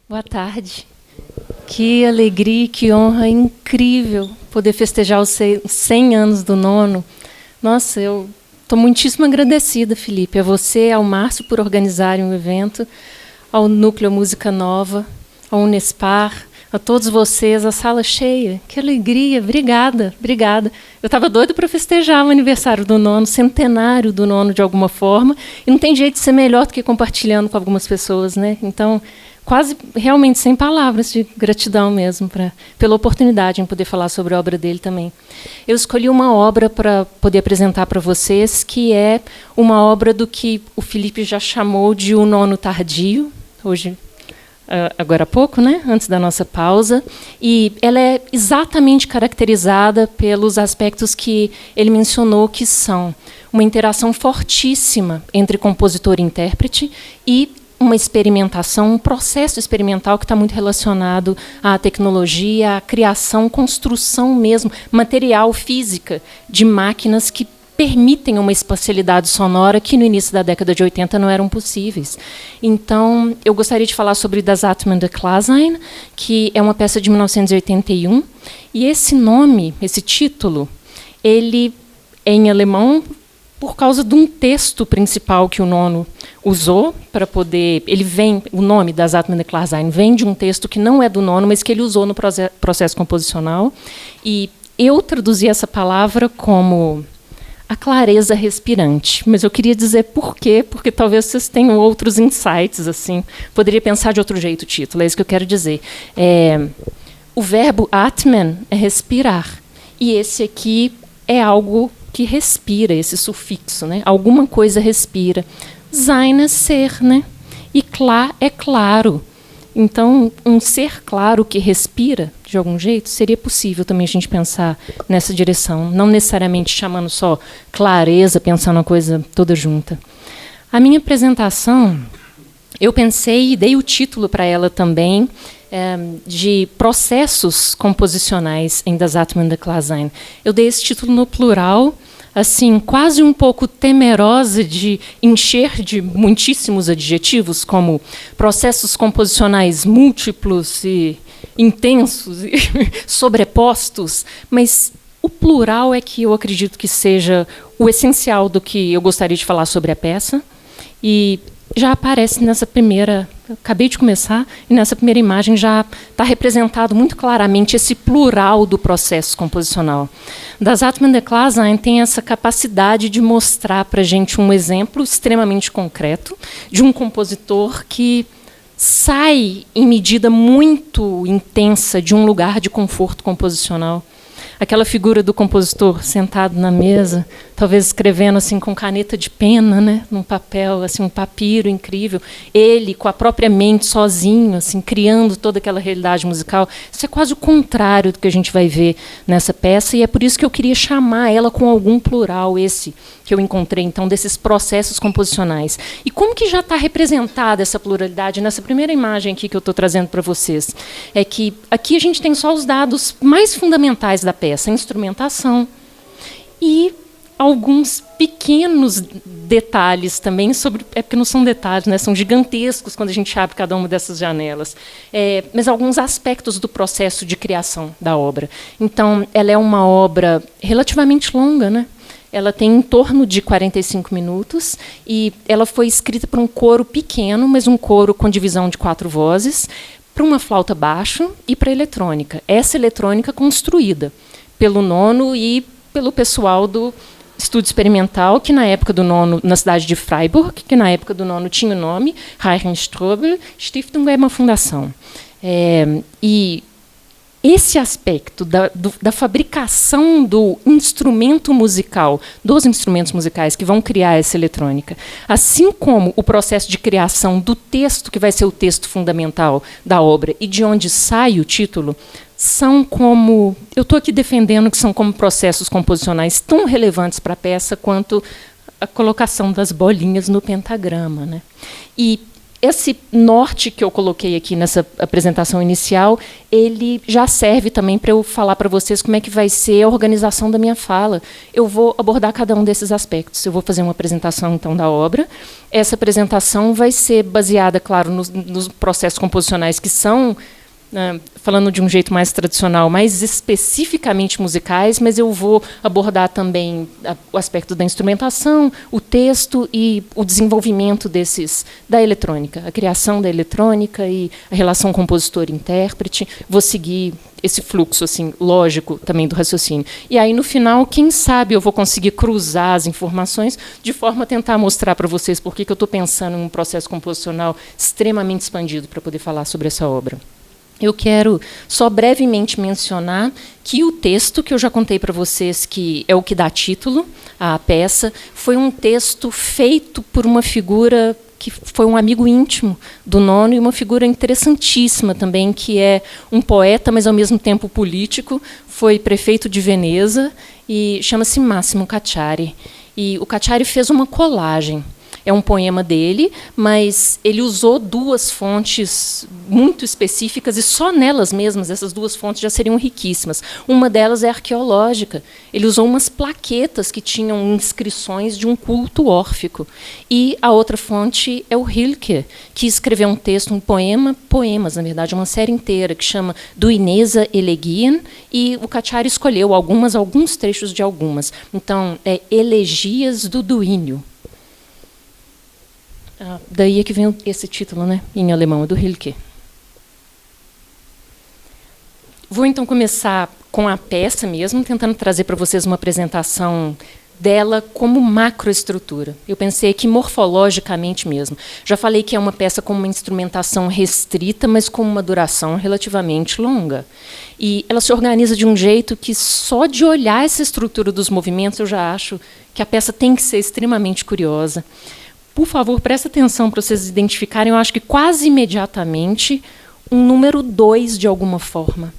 Boa tarde. Que alegria, que honra incrível poder festejar os 100 anos do Nono. Nossa, eu estou muitíssimo agradecida, Felipe, a você, ao Márcio, por organizarem o evento, ao Núcleo Música Nova, ao Unespar, a todos vocês, a sala cheia. Que alegria, obrigada, obrigada. Eu estava doida para festejar o aniversário do Nono, centenário do Nono de alguma forma, e não tem jeito de ser melhor do que compartilhando com algumas pessoas, né? Então, quase realmente sem palavras de gratidão mesmo pela oportunidade em poder falar sobre a obra dele também. Eu escolhi uma obra para poder apresentar para vocês, que é uma obra do que o Felipe já chamou de o Nono Tardio, hoje, agora há pouco, né, antes da nossa pausa, e ela é exatamente caracterizada pelos aspectos que ele mencionou, que são uma interação fortíssima entre compositor e intérprete e uma experimentação, um processo experimental que está muito relacionado à tecnologia, à criação, construção mesmo, material, física, de máquinas que permitem uma espacialidade sonora que no início da década de 80 não eram possíveis. Então, eu gostaria de falar sobre Das Atmen der Klarsein, que é uma peça de 1981, e esse nome, esse título, ele é em alemão por causa de um texto principal que o Nono usou para poder... o nome Das Atmen der Klarsein vem de um texto que não é do Nono, mas que ele usou no processo composicional. E eu traduzi essa palavra como a clareza respirante. Mas eu queria dizer por quê, porque talvez vocês tenham outros insights. Assim. Poderia pensar de outro jeito o título, é isso que eu quero dizer. O verbo atmen é respirar. E esse aqui é algo que respira, esse sufixo, né? Alguma coisa respira. Sein é ser, né? E klar é claro. Então, um ser claro que respira, de algum jeito, seria possível também a gente pensar nessa direção, não necessariamente chamando só clareza, pensando a coisa toda junta. A minha apresentação, eu pensei e dei o título para ela também, de processos composicionais em Das Atmen der Klarsein. Eu dei esse título no plural, assim, quase um pouco temerosa de encher de muitíssimos adjetivos, como processos composicionais múltiplos e intensos e sobrepostos, mas o plural é que eu acredito que seja o essencial do que eu gostaria de falar sobre a peça, e já aparece nessa primeira... Acabei de começar, e nessa primeira imagem já está representado muito claramente esse plural do processo composicional. Das Atmen der Klarsein tem essa capacidade de mostrar para a gente um exemplo extremamente concreto de um compositor que sai em medida muito intensa de um lugar de conforto composicional. Aquela figura do compositor sentado na mesa, talvez escrevendo assim com caneta de pena, né, num papel, assim, um papiro incrível. Ele, com a própria mente, sozinho, assim, criando toda aquela realidade musical. Isso é quase o contrário do que a gente vai ver nessa peça, e é por isso que eu queria chamar ela com algum plural, esse que eu encontrei, então, desses processos composicionais. E como que já está representada essa pluralidade nessa primeira imagem aqui que eu estou trazendo para vocês? É que aqui a gente tem só os dados mais fundamentais da peça, a instrumentação e alguns pequenos detalhes também sobre... É porque não são detalhes, né? São gigantescos quando a gente abre cada uma dessas janelas. Mas alguns aspectos do processo de criação da obra. Então, ela é uma obra relativamente longa, né? Ela tem em torno de 45 minutos e ela foi escrita para um coro pequeno, mas um coro com divisão de 4 vozes, para uma flauta baixo e para eletrônica. Essa eletrônica construída pelo Nono e pelo pessoal do Estúdio Experimental, que na época do Nono, na cidade de Freiburg, que na época do Nono tinha o nome, Heinrich Strobel Stiftung, é uma fundação. E esse aspecto da fabricação do instrumento musical, dos instrumentos musicais que vão criar essa eletrônica, assim como o processo de criação do texto, que vai ser o texto fundamental da obra, e de onde sai o título, são como... Eu estou aqui defendendo que são como processos composicionais tão relevantes para a peça quanto a colocação das bolinhas no pentagrama, né? E esse norte que eu coloquei aqui nessa apresentação inicial, ele já serve também para eu falar para vocês como é que vai ser a organização da minha fala. Eu vou abordar cada um desses aspectos. Eu vou fazer uma apresentação, então, da obra. Essa apresentação vai ser baseada, claro, nos processos composicionais que são, falando de um jeito mais tradicional, mais especificamente musicais, mas eu vou abordar também o aspecto da instrumentação, o texto e o desenvolvimento da eletrônica, a criação da eletrônica e a relação compositor-intérprete. Vou seguir esse fluxo assim, lógico também do raciocínio. E aí, no final, quem sabe eu vou conseguir cruzar as informações de forma a tentar mostrar para vocês por que eu estou pensando em um processo composicional extremamente expandido para poder falar sobre essa obra. Eu quero só brevemente mencionar que o texto que eu já contei para vocês, que é o que dá título à peça, foi um texto feito por uma figura que foi um amigo íntimo do Nono e uma figura interessantíssima também, que é um poeta, mas ao mesmo tempo político, foi prefeito de Veneza e chama-se Massimo Cacciari. E o Cacciari fez uma colagem. É um poema dele, mas ele usou duas fontes muito específicas, e só nelas mesmas, essas duas fontes já seriam riquíssimas. Uma delas é arqueológica. Ele usou umas plaquetas que tinham inscrições de um culto órfico. E a outra fonte é o Rilke, que escreveu um texto, um poemas, na verdade, uma série inteira, que chama Duinesa Elegien, e o Cacciari escolheu alguns trechos de algumas. Então, é Elegias do Duínio. Daí é que vem esse título, né, em alemão, é do Rilke. Vou, então, começar com a peça mesmo, tentando trazer para vocês uma apresentação dela como macroestrutura. Eu pensei que morfologicamente mesmo. Já falei que é uma peça com uma instrumentação restrita, mas com uma duração relativamente longa. E ela se organiza de um jeito que, só de olhar essa estrutura dos movimentos, eu já acho que a peça tem que ser extremamente curiosa. Por favor, presta atenção para vocês identificarem, eu acho que quase imediatamente, um número 2 de alguma forma.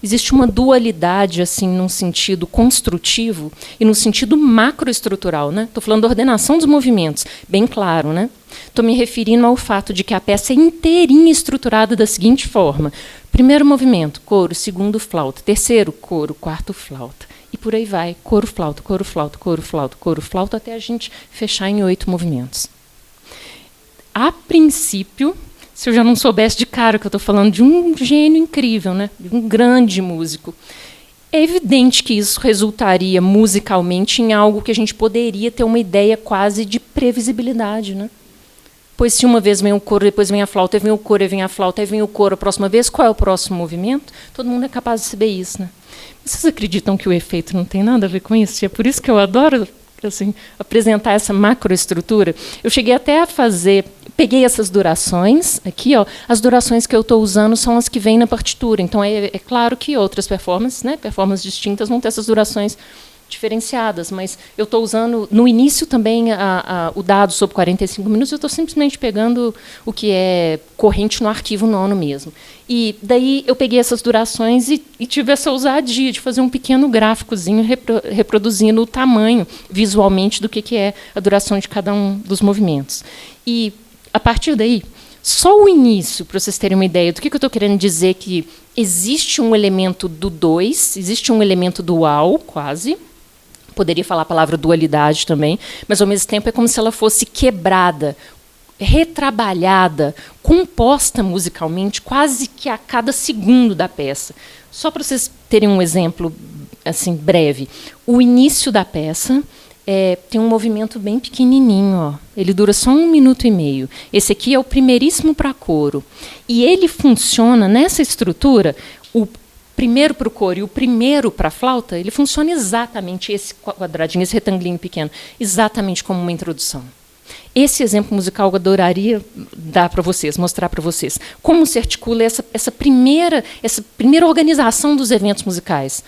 Existe uma dualidade, assim, num sentido construtivo e no sentido macroestrutural, né? Estou falando da ordenação dos movimentos, bem claro, né? Estou me referindo ao fato de que a peça é inteirinha estruturada da seguinte forma: primeiro movimento, coro, segundo, flauta, terceiro, coro, quarto, flauta. E por aí vai, coro, flauta, coro, flauta, coro, flauta, coro, flauta, até a gente fechar em 8 movimentos. A princípio, se eu já não soubesse de cara que eu estou falando de um gênio incrível, né, de um grande músico, é evidente que isso resultaria musicalmente em algo que a gente poderia ter uma ideia quase de previsibilidade, né? Pois se uma vez vem o coro, depois vem a flauta, aí vem o coro, aí vem a flauta, aí vem o coro a próxima vez, qual é o próximo movimento? Todo mundo é capaz de saber isso, né? Vocês acreditam que o efeito não tem nada a ver com isso? E é por isso que eu adoro, assim, apresentar essa macroestrutura. Eu cheguei até a fazer, peguei essas durações aqui, ó, as durações que eu estou usando são as que vêm na partitura. Então, é claro que outras performances, né, performances distintas, vão ter essas durações diferenciadas, mas eu estou usando, no início também, o dado sobre 45 minutos, eu estou simplesmente pegando o que é corrente no arquivo nono mesmo. E daí eu peguei essas durações e tive essa ousadia de fazer um pequeno gráficozinho reproduzindo o tamanho, visualmente, do que é a duração de cada um dos movimentos. E, a partir daí, só o início, para vocês terem uma ideia do que eu estou querendo dizer, que existe um elemento do 2, existe um elemento dual, quase. Poderia falar a palavra dualidade também, mas, ao mesmo tempo, é como se ela fosse quebrada, retrabalhada, composta musicalmente, quase que a cada segundo da peça. Só para vocês terem um exemplo assim, breve. O início da peça tem um movimento bem pequenininho. Ó. Ele dura só 1 minuto e meio. Esse aqui é o primeiríssimo para coro. E ele funciona nessa estrutura, o primeiro para o coro e o primeiro para a flauta, ele funciona exatamente, esse quadradinho, esse retanglinho pequeno, exatamente como uma introdução. Esse exemplo musical eu adoraria dar para vocês, mostrar para vocês. Como se articula essa primeira organização dos eventos musicais.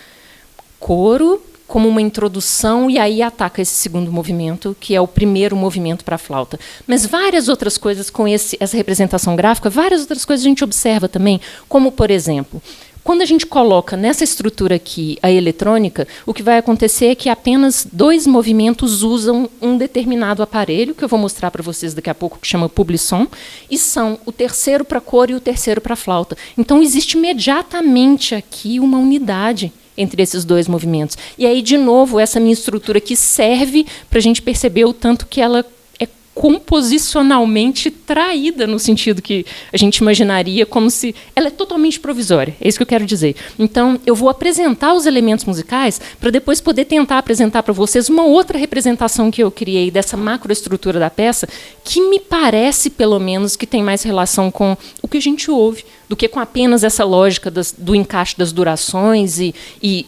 Coro como uma introdução, e aí ataca esse segundo movimento, que é o primeiro movimento para a flauta. Mas várias outras coisas com essa representação gráfica, várias outras coisas a gente observa também, como, por exemplo, Quando a gente coloca nessa estrutura aqui a eletrônica, o que vai acontecer é que apenas 2 movimentos usam um determinado aparelho, que eu vou mostrar para vocês daqui a pouco, que chama Publison, e são o terceiro para cor e o terceiro para flauta. Então, existe imediatamente aqui uma unidade entre esses 2 movimentos. E aí, de novo, essa minha estrutura aqui serve para a gente perceber o tanto que ela é composicionalmente traída, no sentido que a gente imaginaria como se... Ela é totalmente provisória, é isso que eu quero dizer. Então, eu vou apresentar os elementos musicais para depois poder tentar apresentar para vocês uma outra representação que eu criei dessa macroestrutura da peça, que me parece, pelo menos, que tem mais relação com o que a gente ouve, do que com apenas essa lógica do encaixe das durações e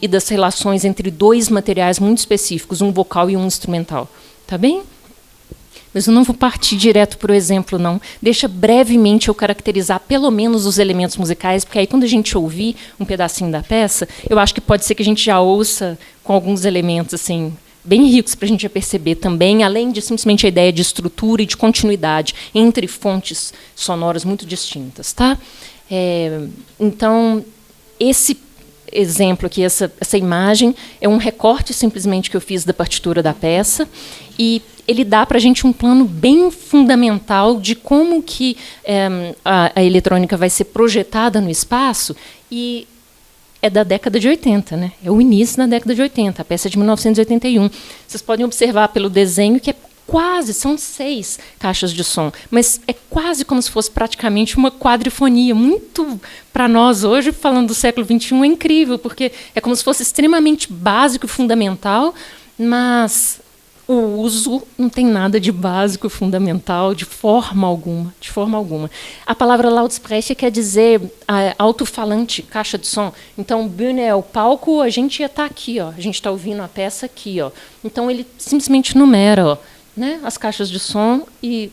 das relações entre 2 materiais muito específicos, um vocal e um instrumental. Tá bem? Mas eu não vou partir direto para o exemplo, não. Deixa brevemente eu caracterizar pelo menos os elementos musicais, porque aí quando a gente ouvir um pedacinho da peça, eu acho que pode ser que a gente já ouça com alguns elementos assim bem ricos para a gente já perceber também, além de simplesmente a ideia de estrutura e de continuidade entre fontes sonoras muito distintas. Tá? Então, esse exemplo aqui, essa imagem, é um recorte simplesmente que eu fiz da partitura da peça, e ele dá para a gente um plano bem fundamental de como que a eletrônica vai ser projetada no espaço, e é da década de 80, né? É o início da década de 80, a peça é de 1981. Vocês podem observar pelo desenho que é quase, são 6 caixas de som, mas é quase como se fosse praticamente uma quadrifonia. Muito, para nós hoje, falando do século XXI, é incrível, porque é como se fosse extremamente básico e fundamental, mas o uso não tem nada de básico e fundamental, de forma alguma, de forma alguma. A palavra Lautsprecher quer dizer alto-falante, caixa de som. Então, Bühne é o palco, a gente ia estar aqui, ó, a gente está ouvindo a peça aqui. Ó. Então, ele simplesmente numera, ó, né, as caixas de som e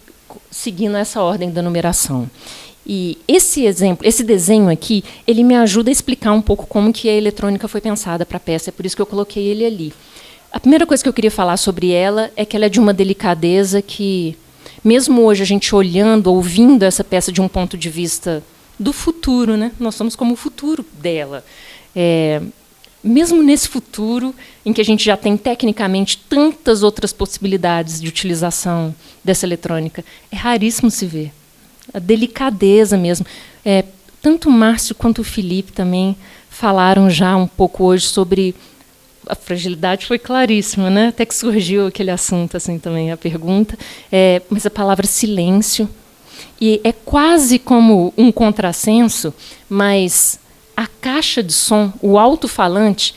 seguindo essa ordem da numeração. E esse exemplo, esse desenho aqui, ele me ajuda a explicar um pouco como que a eletrônica foi pensada para a peça, é por isso que eu coloquei ele ali. A primeira coisa que eu queria falar sobre ela é que ela é de uma delicadeza que, mesmo hoje a gente olhando, ouvindo essa peça de um ponto de vista do futuro, né, nós somos como o futuro dela. Mesmo nesse futuro, em que a gente já tem tecnicamente tantas outras possibilidades de utilização dessa eletrônica, é raríssimo se ver. A delicadeza mesmo. Tanto o Márcio quanto o Felipe também falaram já um pouco hoje sobre... A fragilidade foi claríssima, né? Até que surgiu aquele assunto assim também, a pergunta. Mas a palavra silêncio. E é quase como um contrassenso, mas... A caixa de som, o alto-falante,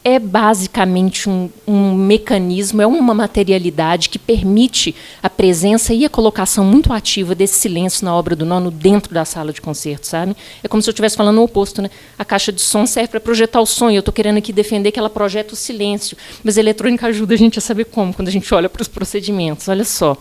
é basicamente um mecanismo, é uma materialidade que permite a presença e a colocação muito ativa desse silêncio na obra do nono dentro da sala de concerto, sabe? É como se eu estivesse falando o oposto, né? A caixa de som serve para projetar o som, e eu estou querendo aqui defender que ela projeta o silêncio, mas a eletrônica ajuda a gente a saber como, quando a gente olha para os procedimentos. Olha só.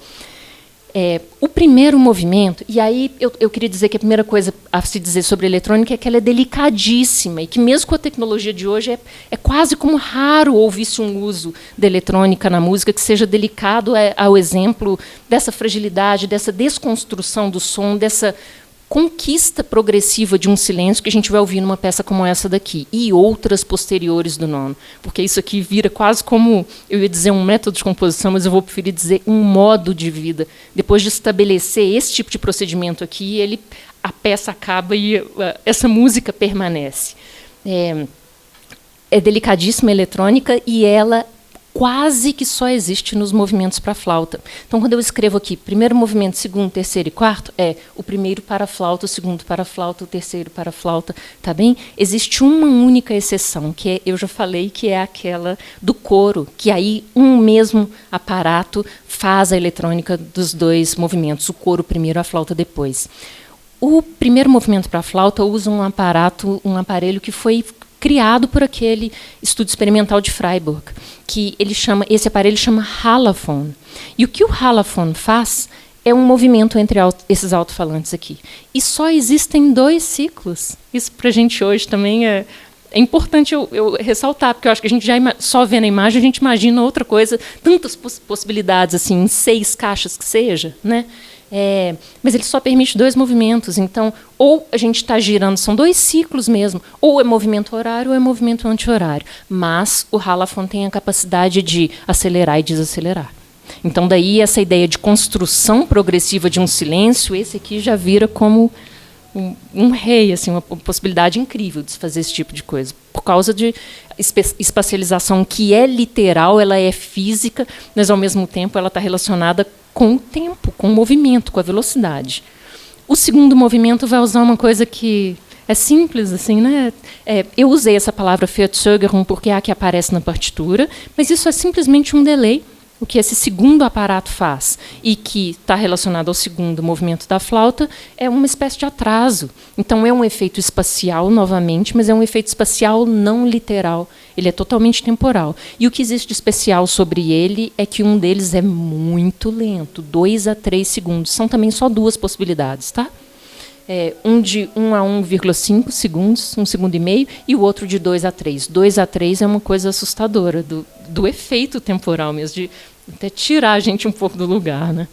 O primeiro movimento, e aí eu queria dizer que a primeira coisa a se dizer sobre a eletrônica é que ela é delicadíssima, e que mesmo com a tecnologia de hoje é quase como raro ouvir-se um uso da eletrônica na música que seja delicado ao exemplo dessa fragilidade, dessa desconstrução do som, dessa conquista progressiva de um silêncio que a gente vai ouvir numa peça como essa daqui, e outras posteriores do nono. Porque isso aqui vira quase como, eu ia dizer um método de composição, mas eu vou preferir dizer um modo de vida. Depois de estabelecer esse tipo de procedimento aqui, a peça acaba e essa música permanece. É delicadíssima a eletrônica, e ela quase que só existe nos movimentos para flauta. Então, quando eu escrevo aqui, primeiro movimento, segundo, terceiro e quarto, o primeiro para flauta, o segundo para flauta, o terceiro para flauta, tá bem? Existe uma única exceção, que eu já falei, que é aquela do coro, que aí um mesmo aparato faz a eletrônica dos 2 movimentos, o coro primeiro, a flauta depois. O primeiro movimento para flauta usa um aparelho que foi criado por aquele estudo experimental de Freiburg, que esse aparelho chama Halophone. E o que o Halophone faz é um movimento entre esses alto-falantes aqui. E só existem 2 ciclos. Isso para a gente hoje também é importante eu ressaltar, porque eu acho que a gente já só vendo a imagem, a gente imagina outra coisa, tantas possibilidades, assim, em 6 caixas que seja, né? Mas ele só permite 2 movimentos. Então, ou a gente está girando, são 2 ciclos mesmo, ou é movimento horário ou é movimento anti-horário. Mas o Halafon tem a capacidade de acelerar e desacelerar. Então, daí, essa ideia de construção progressiva de um silêncio, esse aqui já vira como um rei, assim, uma possibilidade incrível de se fazer esse tipo de coisa. Por causa de espacialização que é literal, ela é física, mas, ao mesmo tempo, ela está relacionada com o tempo, com o movimento, com a velocidade. O segundo movimento vai usar uma coisa que é simples, assim, né? Eu usei essa palavra Verzögerung porque é a que aparece na partitura, mas isso é simplesmente um delay, o que esse segundo aparato faz, e que está relacionado ao segundo movimento da flauta, é uma espécie de atraso. Então, é um efeito espacial, novamente, mas é um efeito espacial não literal. Ele é totalmente temporal. E o que existe de especial sobre ele é que um deles é muito lento, 2 a 3 segundos. São também só 2 possibilidades, tá? Um de 1 a 1,5 segundos, 1,5 segundos, e o outro de 2 a 3. 2 a 3 é uma coisa assustadora, do efeito temporal mesmo, de até tirar a gente um pouco do lugar, né?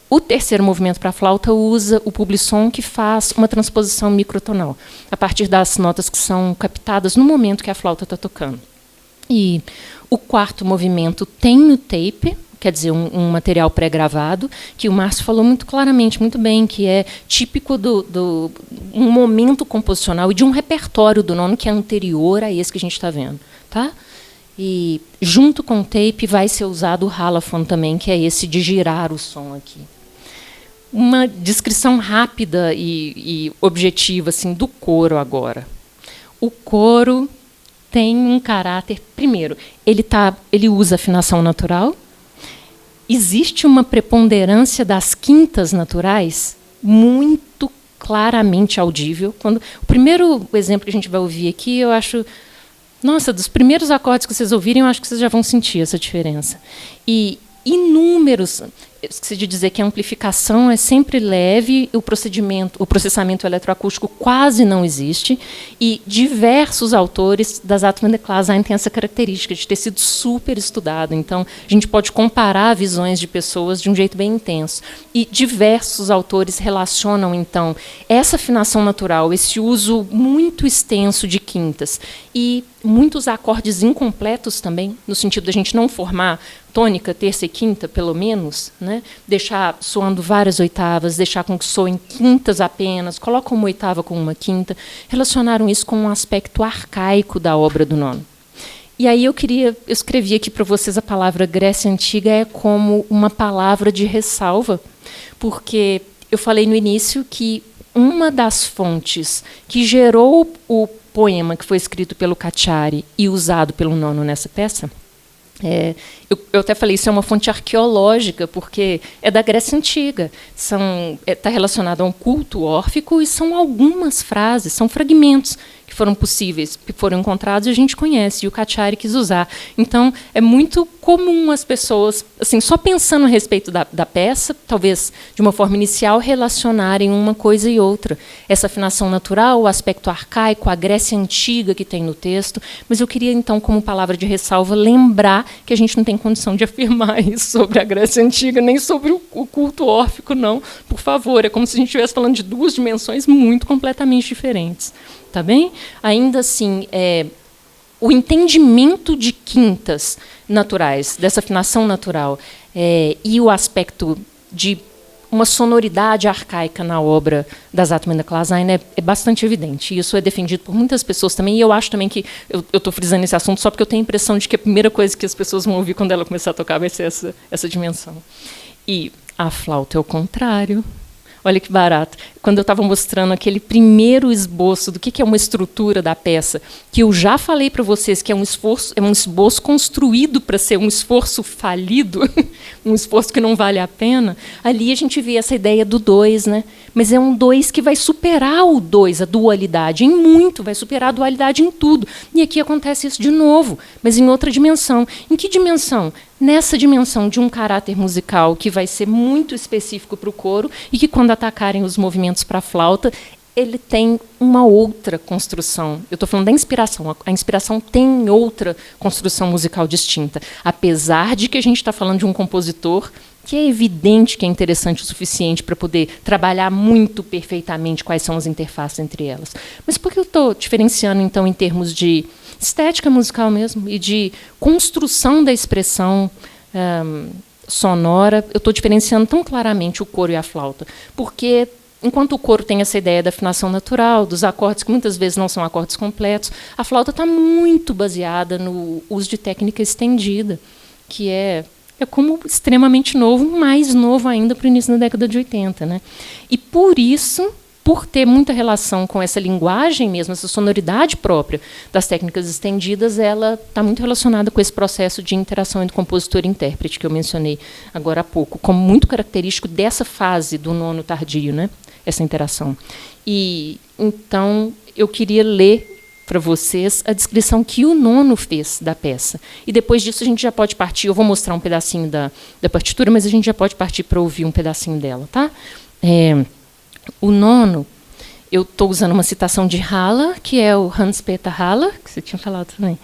O terceiro movimento para a flauta usa o publissom, que faz uma transposição microtonal, a partir das notas que são captadas no momento que a flauta está tocando. E o quarto movimento tem no tape, quer dizer, um material pré-gravado, que o Márcio falou muito claramente, muito bem, que é típico um momento composicional e de um repertório do nono que é anterior a esse que a gente está vendo. Tá? E, junto com o tape, vai ser usado o Halafon também, que é esse de girar o som aqui. Uma descrição rápida e objetiva assim, do coro agora. O coro tem um caráter... Primeiro, ele usa afinação natural. Existe uma preponderância das quintas naturais muito claramente audível. O primeiro exemplo que a gente vai ouvir aqui, eu acho... Nossa, dos primeiros acordes que vocês ouvirem, eu acho que vocês já vão sentir essa diferença. E inúmeros... Eu esqueci de dizer que a amplificação é sempre leve, o processamento eletroacústico quase não existe, e diversos autores das Atman de Klaasheim têm essa característica de ter sido super estudado. Então, a gente pode comparar visões de pessoas de um jeito bem intenso. E diversos autores relacionam, então, essa afinação natural, esse uso muito extenso de quintas, e muitos acordes incompletos também, no sentido de a gente não formar tônica, terça e quinta, pelo menos, né? Deixar soando várias oitavas, deixar com que soem quintas apenas, colocam uma oitava com uma quinta, relacionaram isso com um aspecto arcaico da obra do nono. E aí eu escrevi aqui para vocês a palavra Grécia Antiga é como uma palavra de ressalva, porque eu falei no início que uma das fontes que gerou o poema que foi escrito pelo Cacciari e usado pelo nono nessa peça, eu até falei, isso é uma fonte arqueológica, porque é da Grécia Antiga. Está relacionado a um culto órfico e são algumas frases, são fragmentos que foram possíveis, que foram encontrados e a gente conhece, e o Cacciari quis usar. Então, é muito comum as pessoas, assim, só pensando a respeito da peça, talvez de uma forma inicial, relacionarem uma coisa e outra. Essa afinação natural, o aspecto arcaico, a Grécia Antiga que tem no texto, mas eu queria, então, como palavra de ressalva, lembrar que a gente não tem condição de afirmar isso sobre a Grécia Antiga, nem sobre o culto órfico, não. Por favor, é como se a gente estivesse falando de 2 dimensões muito completamente diferentes. Tá bem? Ainda assim, o entendimento de quintas naturais, dessa afinação natural, e o aspecto de uma sonoridade arcaica na obra das Atman de Klaasheim é bastante evidente. E isso é defendido por muitas pessoas também, e eu acho também que... Eu estou frisando esse assunto só porque eu tenho a impressão de que a primeira coisa que as pessoas vão ouvir quando ela começar a tocar vai ser essa dimensão. E a flauta é o contrário. Olha que barato. Quando eu estava mostrando aquele primeiro esboço do que é uma estrutura da peça, que eu já falei para vocês que é um esboço construído para ser um esforço falido, um esforço que não vale a pena, ali a gente vê essa ideia do 2, né? Mas é um 2 que vai superar o 2, a dualidade, em muito, vai superar a dualidade em tudo. E aqui acontece isso de novo, mas em outra dimensão. Em que dimensão? Nessa dimensão de um caráter musical que vai ser muito específico para o coro e que, quando atacarem os movimentos para a flauta, ele tem uma outra construção. Eu estou falando da inspiração. A inspiração tem outra construção musical distinta. Apesar de que a gente está falando de um compositor que é evidente que é interessante o suficiente para poder trabalhar muito perfeitamente quais são as interfaces entre elas. Mas por que eu estou diferenciando, então, em termos de estética musical mesmo e de construção da expressão sonora, eu estou diferenciando tão claramente o coro e a flauta? Porque, enquanto o coro tem essa ideia da afinação natural, dos acordes que muitas vezes não são acordes completos, a flauta está muito baseada no uso de técnica estendida, que é como extremamente novo, mais novo ainda para o início da década de 80. Né? E, por isso, por ter muita relação com essa linguagem mesmo, essa sonoridade própria das técnicas estendidas, ela está muito relacionada com esse processo de interação entre compositor e intérprete, que eu mencionei agora há pouco, como muito característico dessa fase do nono tardio, né? Essa interação. E, então, eu queria ler para vocês a descrição que o nono fez da peça. E depois disso a gente já pode partir, eu vou mostrar um pedacinho da partitura, mas a gente já pode partir para ouvir um pedacinho dela. Tá? O nono, eu estou usando uma citação de Haller, que é o Hans-Peter Haller, que você tinha falado também.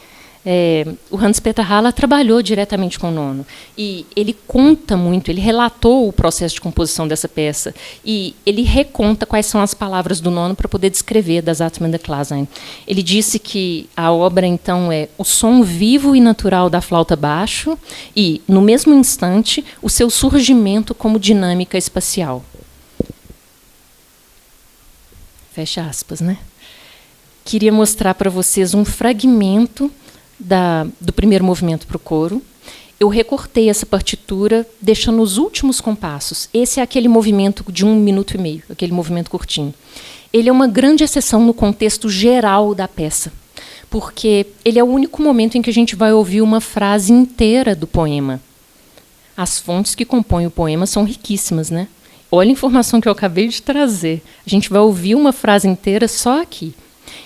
O Hans-Peter Haller trabalhou diretamente com o nono. E ele conta muito, ele relatou o processo de composição dessa peça. E ele reconta quais são as palavras do nono para poder descrever das Atmen der Klasein. Ele disse que a obra, então, é o som vivo e natural da flauta baixo e, no mesmo instante, o seu surgimento como dinâmica espacial. Fecha aspas, né? Queria mostrar para vocês um fragmento do primeiro movimento para o coro. Eu recortei essa partitura, deixando os últimos compassos. Esse é aquele movimento de 1 minuto e meio, aquele movimento curtinho. Ele é uma grande exceção no contexto geral da peça, porque ele é o único momento em que a gente vai ouvir uma frase inteira do poema. As fontes que compõem o poema são riquíssimas, né? Olha a informação que eu acabei de trazer. A gente vai ouvir uma frase inteira só aqui.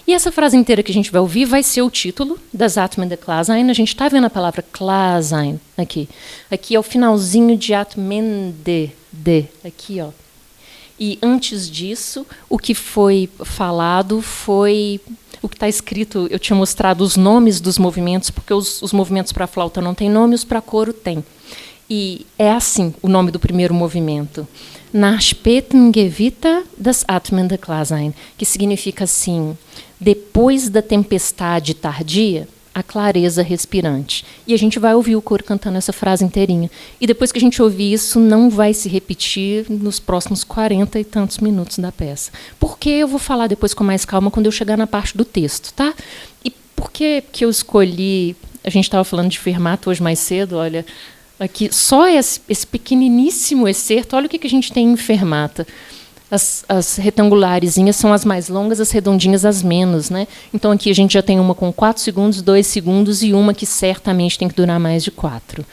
E essa frase inteira que a gente vai ouvir vai ser o título das Atmen der Klasein. A gente está vendo a palavra Klasein aqui. Aqui é o finalzinho de Atmen de. Aqui, ó. E antes disso, o que foi falado foi o que está escrito. Eu tinha mostrado os nomes dos movimentos, porque os movimentos para flauta não têm nome, os para coro têm. E é assim o nome do primeiro movimento. Nach spätem Gewitter das Atmen der Klasein, que significa assim, depois da tempestade tardia, a clareza respirante. E a gente vai ouvir o coro cantando essa frase inteirinha. E depois que a gente ouvir isso, não vai se repetir nos próximos 40 e tantos minutos da peça. Porque eu vou falar depois com mais calma quando eu chegar na parte do texto. Tá? E por que eu escolhi... A gente estava falando de Fermat hoje mais cedo, olha... Aqui, só esse pequeniníssimo excerto, olha o que a gente tem em Fermata. As retangularezinhas são as mais longas, as redondinhas as menos. Né? Então, aqui a gente já tem uma com 4 segundos, 2 segundos e uma que certamente tem que durar mais de 4.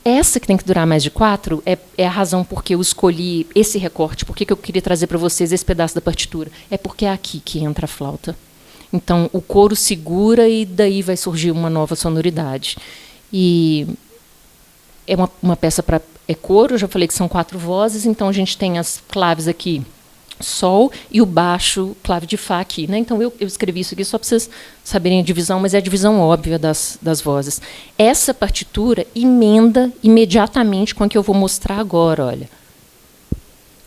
Essa que tem que durar mais de 4 é a razão por que eu escolhi esse recorte, por que eu queria trazer para vocês esse pedaço da partitura. É porque é aqui que entra a flauta. Então, o coro segura e daí vai surgir uma nova sonoridade. E... é uma peça para coro, eu já falei que são 4 vozes, então a gente tem as claves aqui, Sol, e o baixo, clave de Fá aqui. Né? Então, eu escrevi isso aqui só para vocês saberem a divisão, mas é a divisão óbvia das vozes. Essa partitura emenda imediatamente com a que eu vou mostrar agora, olha.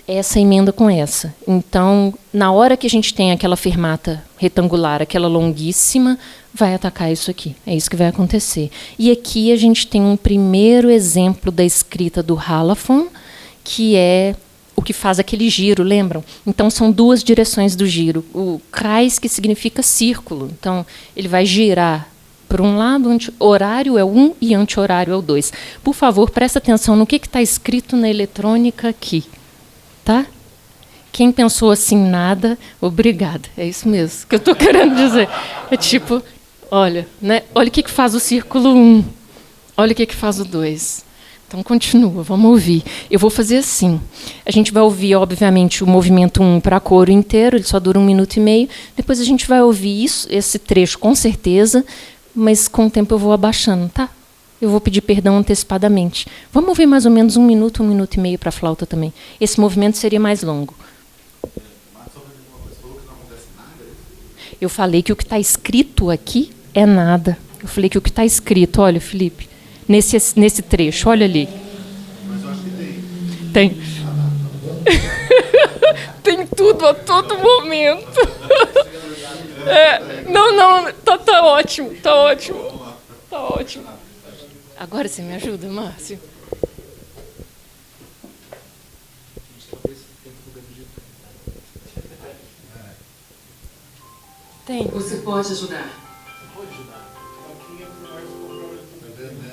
Essa emenda com essa. Então, na hora que a gente tem aquela fermata retangular, aquela longuíssima, vai atacar isso aqui. É isso que vai acontecer. E aqui a gente tem um primeiro exemplo da escrita do Halafon, que é o que faz aquele giro, lembram? Então, são 2 direções do giro. O Kreis, que significa círculo. Então, ele vai girar por um lado, horário é o 1 e anti-horário é o 2. Por favor, presta atenção no que está escrito na eletrônica aqui. Tá? Quem pensou assim, nada, obrigada. É isso mesmo que eu estou querendo dizer. É tipo, olha, né? Olha o que faz o círculo 1. Olha o que faz o 2. Então, continua, vamos ouvir. Eu vou fazer assim. A gente vai ouvir, obviamente, o movimento 1 para coro inteiro, ele só dura 1 minuto e meio. Depois a gente vai ouvir isso, esse trecho com certeza, mas com o tempo eu vou abaixando, tá? Eu vou pedir perdão antecipadamente. Vamos ouvir mais ou menos 1 minuto e meio para a flauta também. Esse movimento seria mais longo. Eu falei que o que está escrito aqui é nada. Eu falei que o que está escrito, olha, Felipe, nesse trecho, olha ali. Mas eu acho que tem. Tem. Tem tudo a todo momento. Não, tá ótimo, tá ótimo. Tá ótimo. Agora você me ajuda, Márcio? Tem. Você pode ajudar. Pode ajudar. Aqui é mais um problema.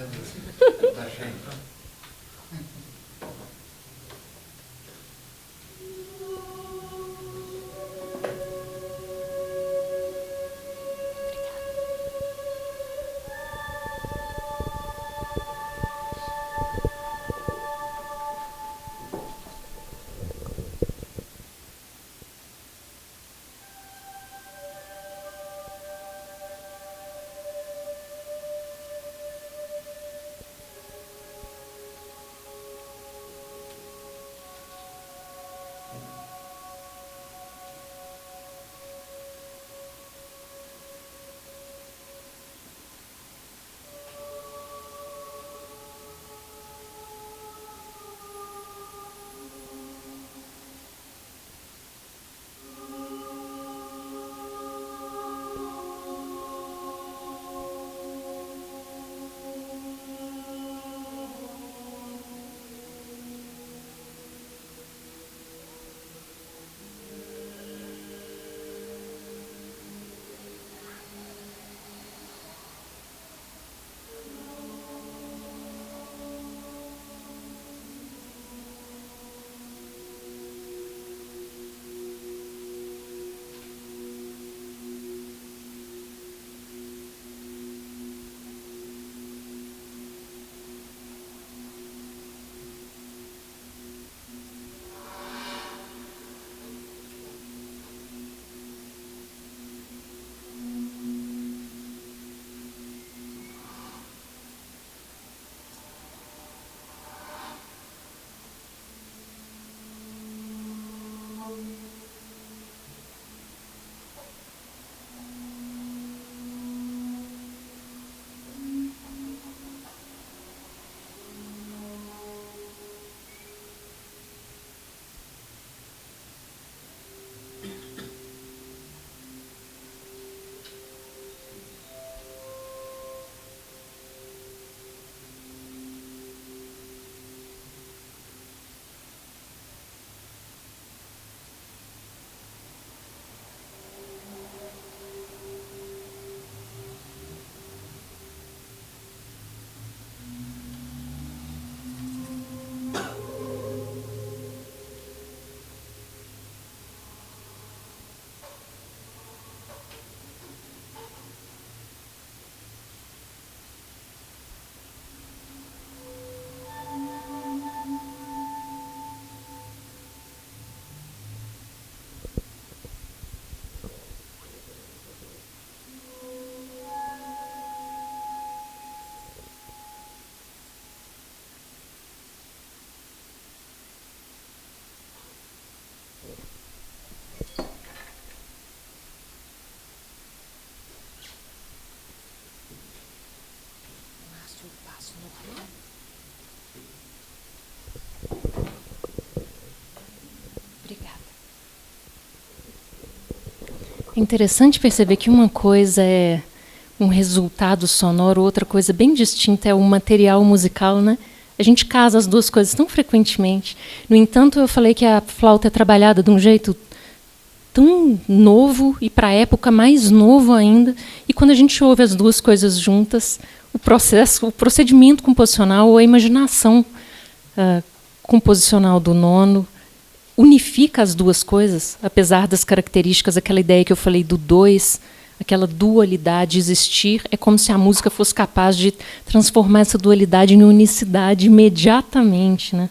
É interessante perceber que uma coisa é um resultado sonoro, outra coisa bem distinta é o material musical, né? A gente casa as duas coisas tão frequentemente. No entanto, eu falei que a flauta é trabalhada de um jeito tão novo e, para a época, mais novo ainda. E quando a gente ouve as duas coisas juntas, o procedimento composicional ou a imaginação composicional do nono unifica as duas coisas, apesar das características, aquela ideia que eu falei do dois, aquela dualidade existir, é como se a música fosse capaz de transformar essa dualidade em unicidade imediatamente, né?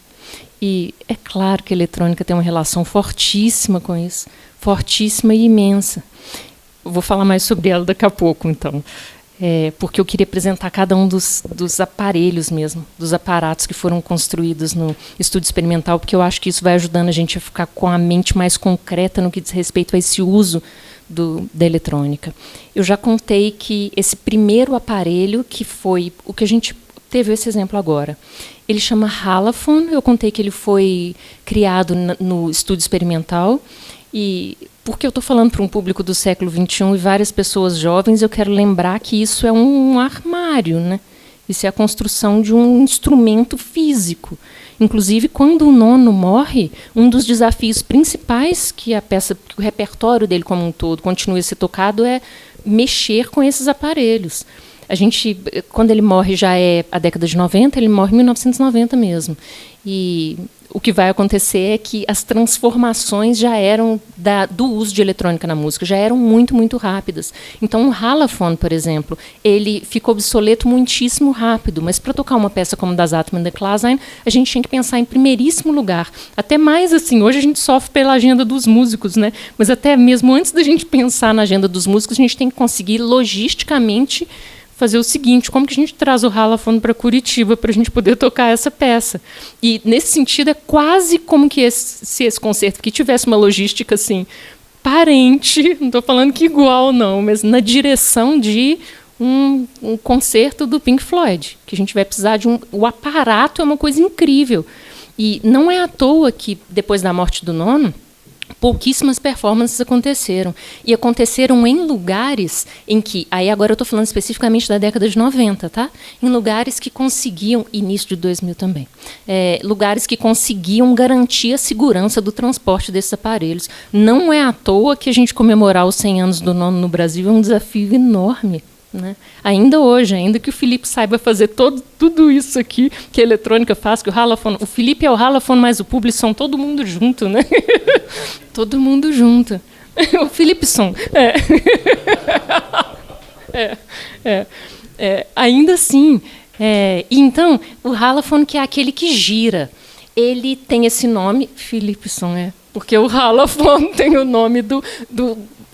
E é claro que a eletrônica tem uma relação fortíssima com isso, fortíssima e imensa. Eu vou falar mais sobre ela daqui a pouco, então. Porque eu queria apresentar cada um dos aparelhos mesmo, dos aparatos que foram construídos no estudo experimental, porque eu acho que isso vai ajudando a gente a ficar com a mente mais concreta no que diz respeito a esse uso da eletrônica. Eu já contei que esse primeiro aparelho, que foi o que a gente teve esse exemplo agora. Ele chama Halaphone. Eu contei que ele foi criado no estúdio experimental. E porque eu estou falando para um público do século XXI e várias pessoas jovens, eu quero lembrar que isso é um armário, né? Isso é a construção de um instrumento físico. Inclusive, quando o nono morre, um dos desafios principais que que o repertório dele como um todo continue a ser tocado é mexer com esses aparelhos. Quando ele morre, já é a década de 90, ele morre em 1990 mesmo. E o que vai acontecer é que as transformações já eram do uso de eletrônica na música, já eram muito, muito rápidas. Então, o Halaphone, por exemplo, ele ficou obsoleto muitíssimo rápido, mas para tocar uma peça como Das Atman and the Klasein, a gente tinha que pensar em primeiríssimo lugar. Até mais assim, hoje a gente sofre pela agenda dos músicos, né? Mas até mesmo antes da gente pensar na agenda dos músicos, a gente tem que conseguir logisticamente fazer o seguinte: como que a gente traz o Halaphone para Curitiba para a gente poder tocar essa peça? E, nesse sentido, é quase como que se esse concerto que tivesse uma logística assim, parente, não estou falando que igual, não, mas na direção de um concerto do Pink Floyd, que a gente vai precisar de o aparato é uma coisa incrível. E não é à toa que, depois da morte do nono, pouquíssimas performances aconteceram. E aconteceram em lugares em que, aí agora eu estou falando especificamente da década de 90, tá? Em lugares que conseguiam, início de 2000 também, lugares que conseguiam garantir a segurança do transporte desses aparelhos. Não é à toa que a gente comemorar os 100 anos do nono no Brasil é um desafio enorme. Né? Ainda hoje, ainda que o Felipe saiba fazer tudo isso aqui que a eletrônica faz, que o Felipe é o Halaphone, mas o público são todo mundo junto, né? Todo mundo junto. O Philipson. Ainda assim. Então, o Halaphone, que é aquele que gira, ele tem esse nome, Philipson, porque o Halaphone tem o nome do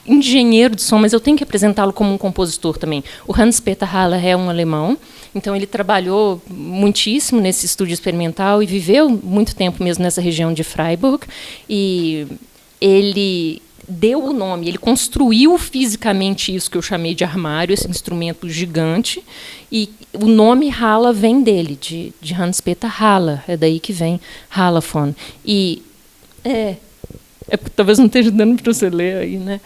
engenheiro de som, mas eu tenho que apresentá-lo como um compositor também. O Hans-Peter Haller é um alemão, então ele trabalhou muitíssimo nesse estúdio experimental e viveu muito tempo mesmo nessa região de Freiburg. E ele deu o nome, ele construiu fisicamente isso que eu chamei de armário, esse instrumento gigante, e o nome Haller vem dele, de Hans-Peter Haller, é daí que vem Halaphone. E talvez não esteja dando para você ler aí, né?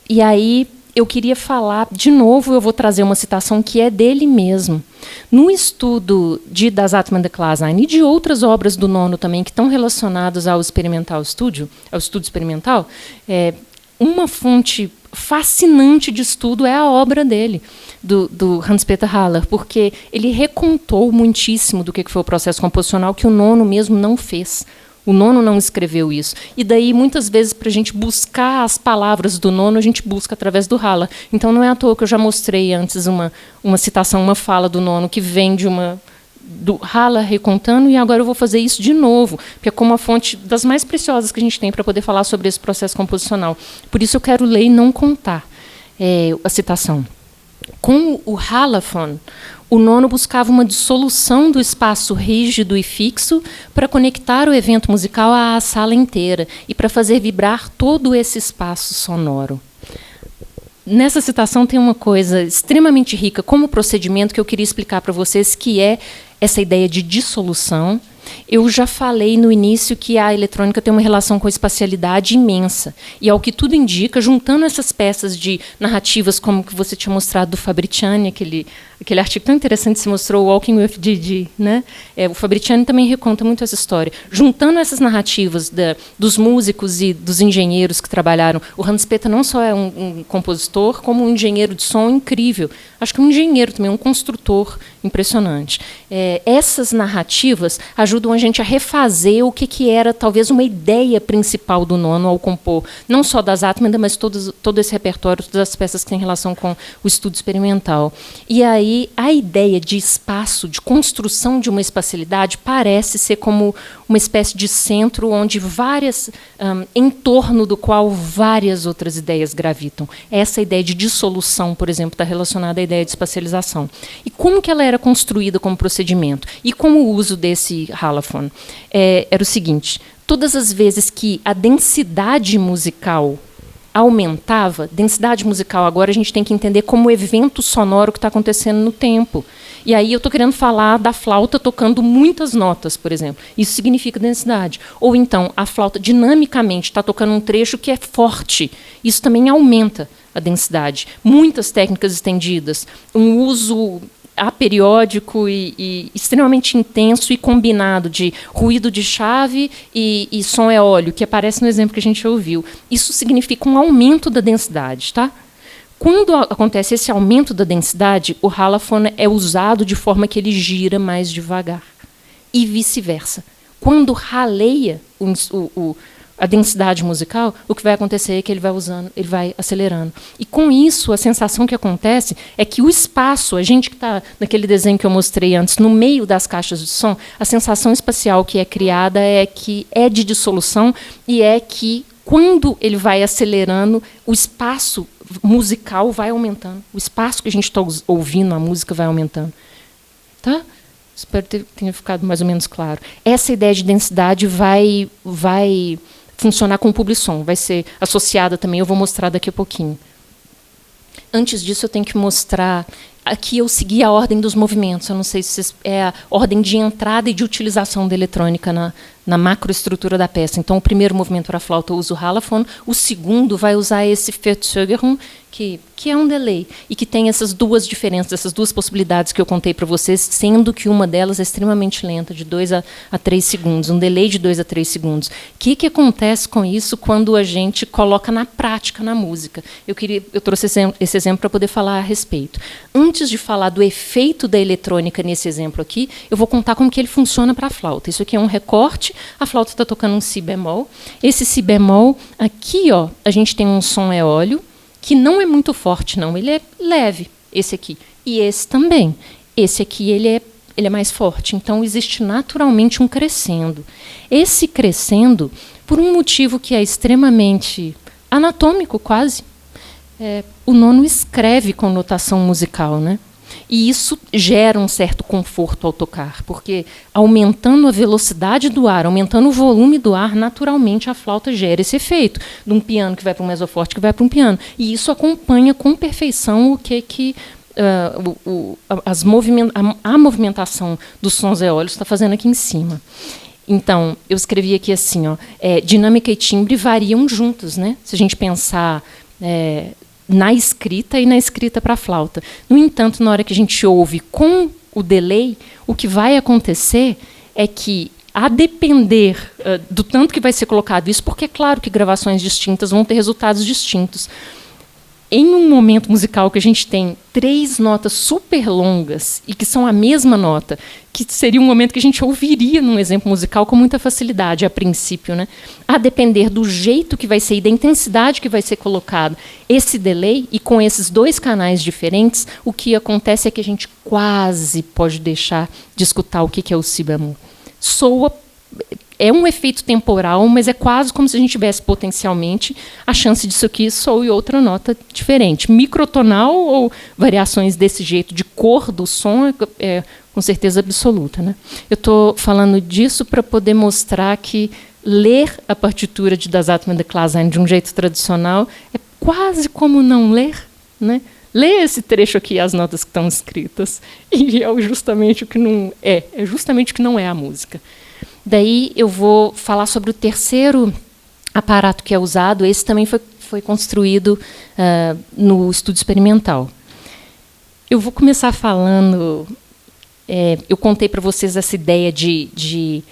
E aí eu queria falar, de novo, eu vou trazer uma citação que é dele mesmo. No estudo de Das Atman and the Klasein e de outras obras do nono também que estão relacionadas ao estudo experimental, uma fonte fascinante de estudo é a obra dele, do Hans-Peter Haller, porque ele recontou muitíssimo do que foi o processo composicional que o nono mesmo não fez. O nono não escreveu isso. E daí, muitas vezes, para a gente buscar as palavras do nono, a gente busca através do Haller. Então, não é à toa que eu já mostrei antes uma citação, uma fala do nono, que vem do Haller recontando, e agora eu vou fazer isso de novo, porque é como a fonte das mais preciosas que a gente tem para poder falar sobre esse processo composicional. Por isso eu quero ler e não contar a citação. Com o Halaphone, o nono buscava uma dissolução do espaço rígido e fixo para conectar o evento musical à sala inteira e para fazer vibrar todo esse espaço sonoro. Nessa citação tem uma coisa extremamente rica como procedimento que eu queria explicar para vocês, que é essa ideia de dissolução. Eu já falei no início que a eletrônica tem uma relação com a espacialidade imensa. E, ao que tudo indica, juntando essas peças de narrativas, como que você tinha mostrado do Fabriciani, aquele artigo tão interessante que se mostrou, Walking with Gigi, né? O Fabriciani também reconta muito essa história. Juntando essas narrativas dos músicos e dos engenheiros que trabalharam, o Hans-Peter não só é um compositor, como um engenheiro de som incrível. Acho que um engenheiro também, um construtor impressionante. Essas narrativas ajudam a gente a refazer o que era talvez uma ideia principal do nono ao compor, não só Das Atman, mas todo esse repertório, todas as peças que têm relação com o estudo experimental. E aí a ideia de espaço, de construção de uma espacialidade, parece ser como uma espécie de centro onde em torno do qual várias outras ideias gravitam. Essa ideia de dissolução, por exemplo, está relacionada à ideia de espacialização. E como que ela era construída como procedimento? E como o uso desse Halaphone? Era o seguinte: todas as vezes que a densidade musical aumentava, densidade musical agora a gente tem que entender como evento sonoro que está acontecendo no tempo. E aí eu estou querendo falar da flauta tocando muitas notas, por exemplo. Isso significa densidade. Ou então, a flauta dinamicamente está tocando um trecho que é forte. Isso também aumenta a densidade. Muitas técnicas estendidas, um uso aperiódico e extremamente intenso e combinado de ruído de chave e som eólio, que aparece no exemplo que a gente ouviu. Isso significa um aumento da densidade, tá? Quando acontece esse aumento da densidade, o hálafone é usado de forma que ele gira mais devagar. E vice-versa. Quando raleia a densidade musical, o que vai acontecer é que ele vai acelerando. E com isso, a sensação que acontece é que o espaço, a gente que está naquele desenho que eu mostrei antes, no meio das caixas de som, a sensação espacial que é criada é que é de dissolução e é que, quando ele vai acelerando, o espaço musical vai aumentando. O espaço que a gente está ouvindo, a música vai aumentando. Tá? Espero que tenha ficado mais ou menos claro. Essa ideia de densidade vai funcionar com o publi-som, vai ser associada também, eu vou mostrar daqui a pouquinho. Antes disso, eu tenho que mostrar... Aqui eu segui a ordem dos movimentos, eu não sei se é a ordem de entrada e de utilização da eletrônica na macroestrutura da peça. Então, o primeiro movimento para a flauta usa o hálafone, o segundo vai usar esse Verzögerung, que é um delay, e que tem essas duas diferenças, essas duas possibilidades que eu contei para vocês, sendo que uma delas é extremamente lenta, de 2 a 3 segundos, um delay de 2 a 3 segundos. O que acontece com isso quando a gente coloca na prática na música? Eu trouxe esse exemplo para poder falar a respeito. Antes de falar do efeito da eletrônica nesse exemplo aqui, eu vou contar como que ele funciona para a flauta. Isso aqui é um recorte, a flauta está tocando um si bemol. Esse si bemol, aqui ó, a gente tem um som eólio, que não é muito forte, não. Ele é leve, esse aqui. E esse também. Esse aqui ele é mais forte. Então, existe naturalmente um crescendo. Esse crescendo, por um motivo que é extremamente anatômico, quase, o nono escreve com notação musical, né? E isso gera um certo conforto ao tocar, porque aumentando a velocidade do ar, aumentando o volume do ar, naturalmente a flauta gera esse efeito de um piano que vai para um mesoforte que vai para um piano. E isso acompanha com perfeição o que a movimentação dos sons eólicos está fazendo aqui em cima. Então, eu escrevi aqui assim, ó, dinâmica e timbre variam juntos, né? Se a gente pensar na escrita e na escrita para a flauta. No entanto, na hora que a gente ouve com o delay, o que vai acontecer é que, a depender do tanto que vai ser colocado isso, porque é claro que gravações distintas vão ter resultados distintos. Em um momento musical que a gente tem 3 notas super longas e que são a mesma nota, que seria um momento que a gente ouviria num exemplo musical com muita facilidade, a princípio, né? A depender do jeito que vai ser e da intensidade que vai ser colocado esse delay, e com esses 2 canais diferentes, o que acontece é que a gente quase pode deixar de escutar o que é o si bemol. Soa... É um efeito temporal, mas é quase como se a gente tivesse potencialmente a chance disso aqui soe outra nota diferente. Microtonal ou variações desse jeito de cor do som é com certeza absoluta, né? Eu estou falando disso para poder mostrar que ler a partitura de Das Atmen der Klarsein de um jeito tradicional é quase como não ler, né? Lê esse trecho aqui, as notas que estão escritas, e é justamente o que não é. É justamente o que não é a música. Daí eu vou falar sobre o terceiro aparato que é usado. Esse também foi construído no estudo experimental. Eu vou começar falando... eu contei para vocês essa ideia de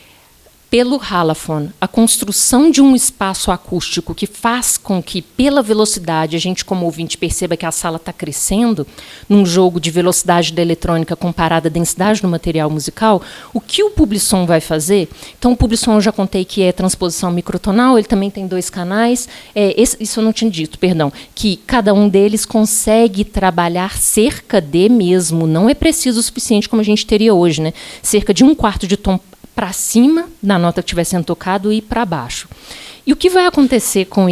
pelo hálafone, a construção de um espaço acústico que faz com que, pela velocidade, a gente, como ouvinte, perceba que a sala está crescendo, num jogo de velocidade da eletrônica comparada à densidade do material musical, o que o publi-som vai fazer? Então, o publi-som eu já contei que é transposição microtonal, ele também tem 2 canais, isso eu não tinha dito, perdão, que cada um deles consegue trabalhar cerca de mesmo, não é preciso o suficiente como a gente teria hoje, né? Cerca de 1/4 de tom para cima da nota que estiver sendo tocado e para baixo. E o que vai acontecer com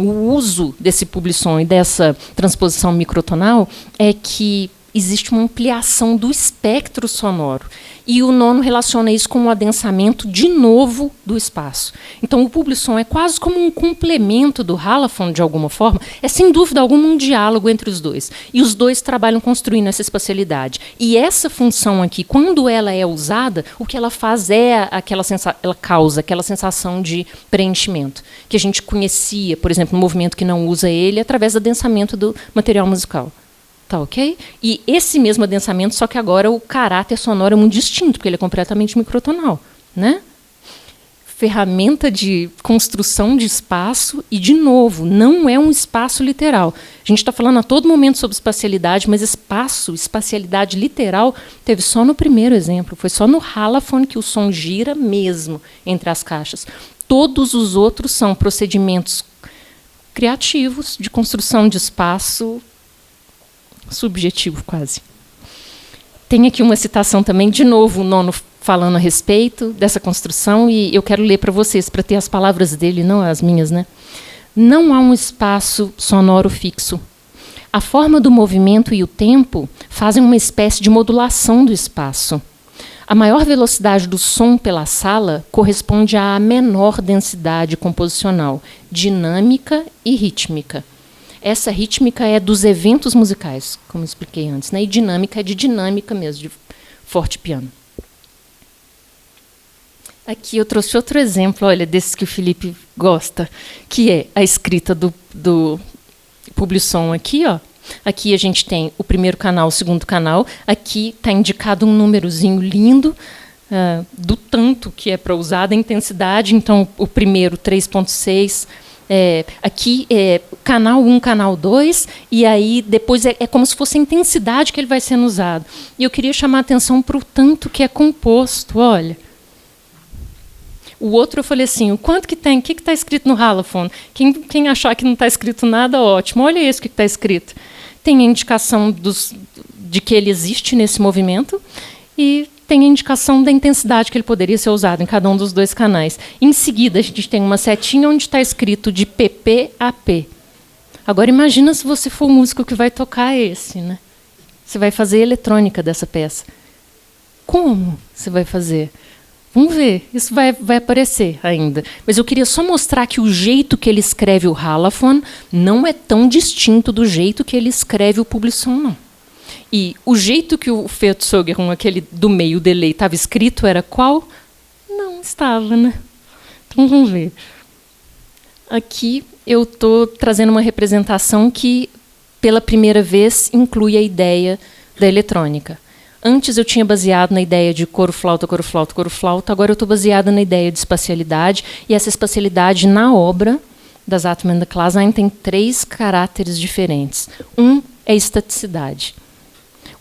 o uso desse publi-som e dessa transposição microtonal é que existe uma ampliação do espectro sonoro. E o nono relaciona isso com o adensamento, de novo, do espaço. Então, o Publison é quase como um complemento do Halaphone, de alguma forma. É, sem dúvida alguma, um diálogo entre os dois. E os dois trabalham construindo essa espacialidade. E essa função aqui, quando ela é usada, o que ela faz é ela causa aquela sensação de preenchimento, que a gente conhecia, por exemplo, no movimento que não usa ele, através do adensamento do material musical. Tá, ok? E esse mesmo adensamento, só que agora o caráter sonoro é muito distinto, porque ele é completamente microtonal, né? Ferramenta de construção de espaço e, de novo, não é um espaço literal. A gente está falando a todo momento sobre espacialidade, mas espacialidade literal, teve só no primeiro exemplo. Foi só no Halaphone que o som gira mesmo entre as caixas. Todos os outros são procedimentos criativos de construção de espaço subjetivo, quase. Tem aqui uma citação também, de novo, o nono falando a respeito dessa construção, e eu quero ler para vocês, para ter as palavras dele, não as minhas, né? Não há um espaço sonoro fixo. A forma do movimento e o tempo fazem uma espécie de modulação do espaço. A maior velocidade do som pela sala corresponde à menor densidade composicional, dinâmica e rítmica. Essa rítmica é dos eventos musicais, como eu expliquei antes, né? E dinâmica é de dinâmica mesmo, de forte piano. Aqui eu trouxe outro exemplo, olha, desses que o Felipe gosta, que é a escrita do Publison aqui, ó. Aqui a gente tem o primeiro canal, o segundo canal. Aqui está indicado um númerozinho lindo do tanto que é para usar, da intensidade. Então, o primeiro, 3.6. Aqui é canal 1, canal 2, e aí depois é como se fosse a intensidade que ele vai sendo usado. E eu queria chamar a atenção para o tanto que é composto, olha. O outro eu falei assim, o quanto que tem, o que está escrito no Halaphone? Quem achar que não está escrito nada, ótimo. Olha isso que está escrito. Tem a indicação de que ele existe nesse movimento e tem a indicação da intensidade que ele poderia ser usado em cada um dos dois canais. Em seguida, a gente tem uma setinha onde está escrito de PP a P. Agora, imagina se você for o músico que vai tocar esse, né? Você vai fazer eletrônica dessa peça. Como você vai fazer? Vamos ver, isso vai aparecer ainda. Mas eu queria só mostrar que o jeito que ele escreve o Halaphone não é tão distinto do jeito que ele escreve o Publison, não. E o jeito que o Feldsoger, aquele do meio, o delay, estava escrito era qual? Não estava, né? Então vamos ver. Aqui eu estou trazendo uma representação que, pela primeira vez, inclui a ideia da eletrônica. Antes eu tinha baseado na ideia de coro, flauta, coro, flauta, coro, flauta. Agora eu estou baseada na ideia de espacialidade. E essa espacialidade, na obra das Atman da Klaasheim, tem 3 caráteres diferentes. Um é estaticidade.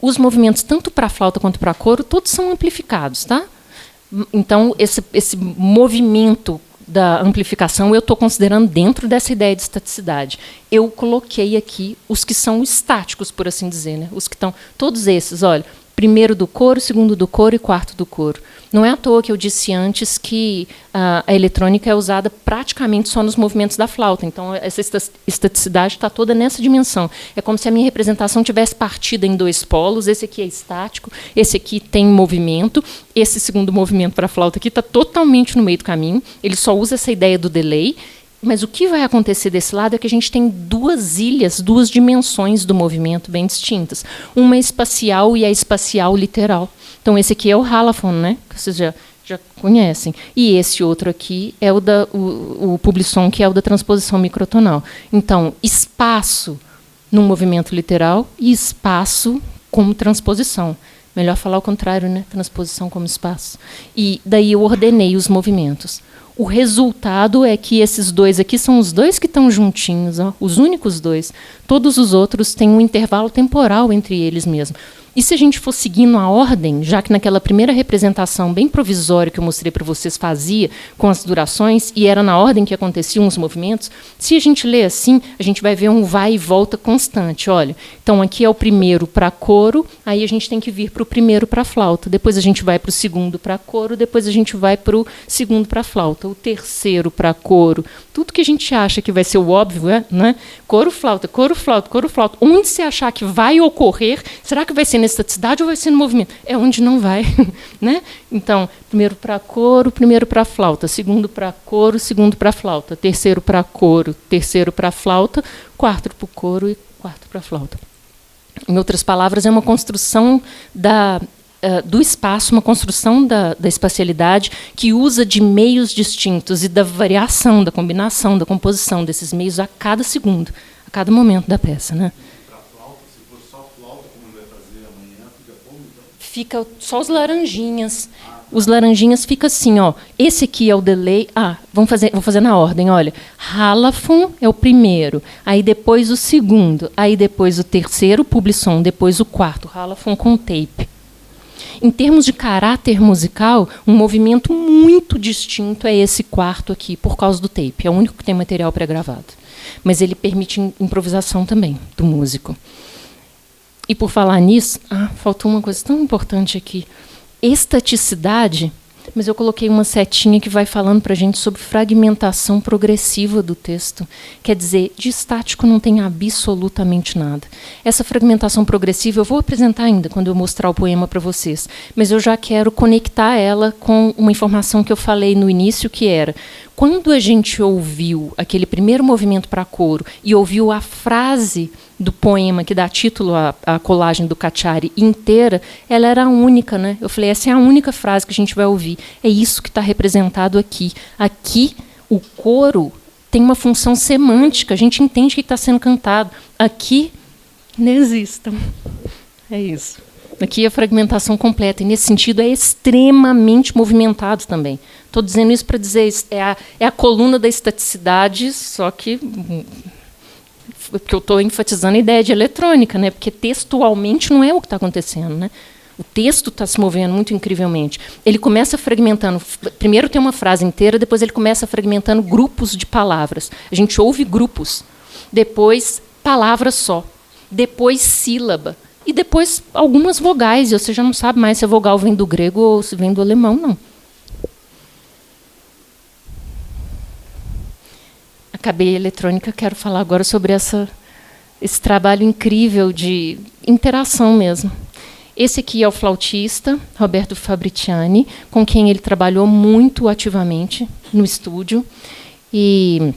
Os movimentos, tanto para flauta quanto para coro, todos são amplificados, tá? Então, esse movimento da amplificação eu estou considerando dentro dessa ideia de estaticidade. Eu coloquei aqui os que são estáticos, por assim dizer, né? Os que estão, todos esses, olha, primeiro do coro, segundo do coro e quarto do coro. Não é à toa que eu disse antes que a eletrônica é usada praticamente só nos movimentos da flauta. Então, essa estaticidade está toda nessa dimensão. É como se a minha representação tivesse partida em 2 polos. Esse aqui é estático, esse aqui tem movimento. Esse segundo movimento para a flauta aqui está totalmente no meio do caminho. Ele só usa essa ideia do delay. Mas o que vai acontecer desse lado é que a gente tem 2 ilhas, 2 dimensões do movimento bem distintas. Uma é espacial e a espacial literal. Então, esse aqui é o Halaphone, né? Que vocês já conhecem. E esse outro aqui é o Publison, que é o da transposição microtonal. Então, espaço no movimento literal e espaço como transposição. Melhor falar o contrário, né? Transposição como espaço. E daí eu ordenei os movimentos. O resultado é que esses 2 aqui são os 2 que estão juntinhos, ó, os únicos 2. Todos os outros têm um intervalo temporal entre eles mesmos. E se a gente for seguindo a ordem, já que naquela primeira representação bem provisória que eu mostrei para vocês fazia com as durações, e era na ordem que aconteciam os movimentos, se a gente lê assim, a gente vai ver um vai e volta constante. Olha, então aqui é o primeiro para coro, aí a gente tem que vir para o primeiro para flauta, depois a gente vai para o segundo para coro, depois a gente vai para o segundo para flauta, o terceiro para coro. Tudo que a gente acha que vai ser o óbvio, né? Coro, flauta, coro, flauta, coro, flauta. Onde você achar que vai ocorrer, será que vai ser na estaticidade ou vai ser no movimento? É onde não vai. Né? Então, primeiro para coro, primeiro para flauta, segundo para coro, segundo para flauta, terceiro para coro, terceiro para flauta, quarto para o coro e quarto para flauta. Em outras palavras, é uma construção do espaço, uma construção da espacialidade que usa de meios distintos e da variação, da combinação, da composição desses meios a cada segundo, a cada momento da peça. Né? Para flauta, se for só flauta, como vai fazer amanhã, fica como então? Fica só os laranjinhas. Os laranjinhas fica assim, ó. Esse aqui é o delay. Vou fazer na ordem, olha. Halafon é o primeiro, aí depois o segundo, aí depois o terceiro, publisson, depois o quarto, Halafon com tape. Em termos de caráter musical, um movimento muito distinto é esse quarto aqui, por causa do tape. É o único que tem material pré-gravado. Mas ele permite improvisação também do músico. E por falar nisso, faltou uma coisa tão importante aqui. Estaticidade, mas eu coloquei uma setinha que vai falando para a gente sobre fragmentação progressiva do texto. Quer dizer, de estático não tem absolutamente nada. Essa fragmentação progressiva eu vou apresentar ainda quando eu mostrar o poema para vocês, mas eu já quero conectar ela com uma informação que eu falei no início, que era, quando a gente ouviu aquele primeiro movimento para coro e ouviu a frase do poema que dá título à colagem do Cacciari inteira, ela era a única, né? Eu falei, essa é a única frase que a gente vai ouvir. É isso que está representado aqui. Aqui, o coro tem uma função semântica, a gente entende o que está sendo cantado. Aqui, não existam. É isso. Aqui é a fragmentação completa, e nesse sentido é extremamente movimentado também. Estou dizendo isso para dizer, é a coluna da estaticidade, só que... porque eu estou enfatizando a ideia de eletrônica, né? Porque textualmente não é o que está acontecendo. Né? O texto está se movendo muito incrivelmente. Ele começa fragmentando, primeiro tem uma frase inteira, depois ele começa fragmentando grupos de palavras. A gente ouve grupos, depois palavra só, depois sílaba, e depois algumas vogais, e você já não sabe mais se a vogal vem do grego ou se vem do alemão, não. Acabei a eletrônica, quero falar agora sobre esse trabalho incrível de interação mesmo. Esse aqui é o flautista, Roberto Fabriciani, com quem ele trabalhou muito ativamente no estúdio. E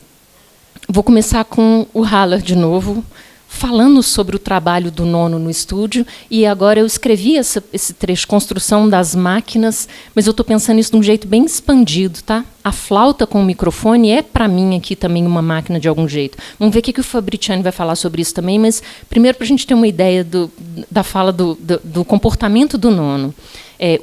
vou começar com o Haller de novo, falando sobre o trabalho do nono no estúdio, e agora eu escrevi esse trecho, construção das máquinas, mas eu estou pensando isso de um jeito bem expandido. Tá? A flauta com o microfone é, para mim, aqui também uma máquina de algum jeito. Vamos ver o que o Fabriciani vai falar sobre isso também, mas primeiro para a gente ter uma ideia da fala do comportamento do nono.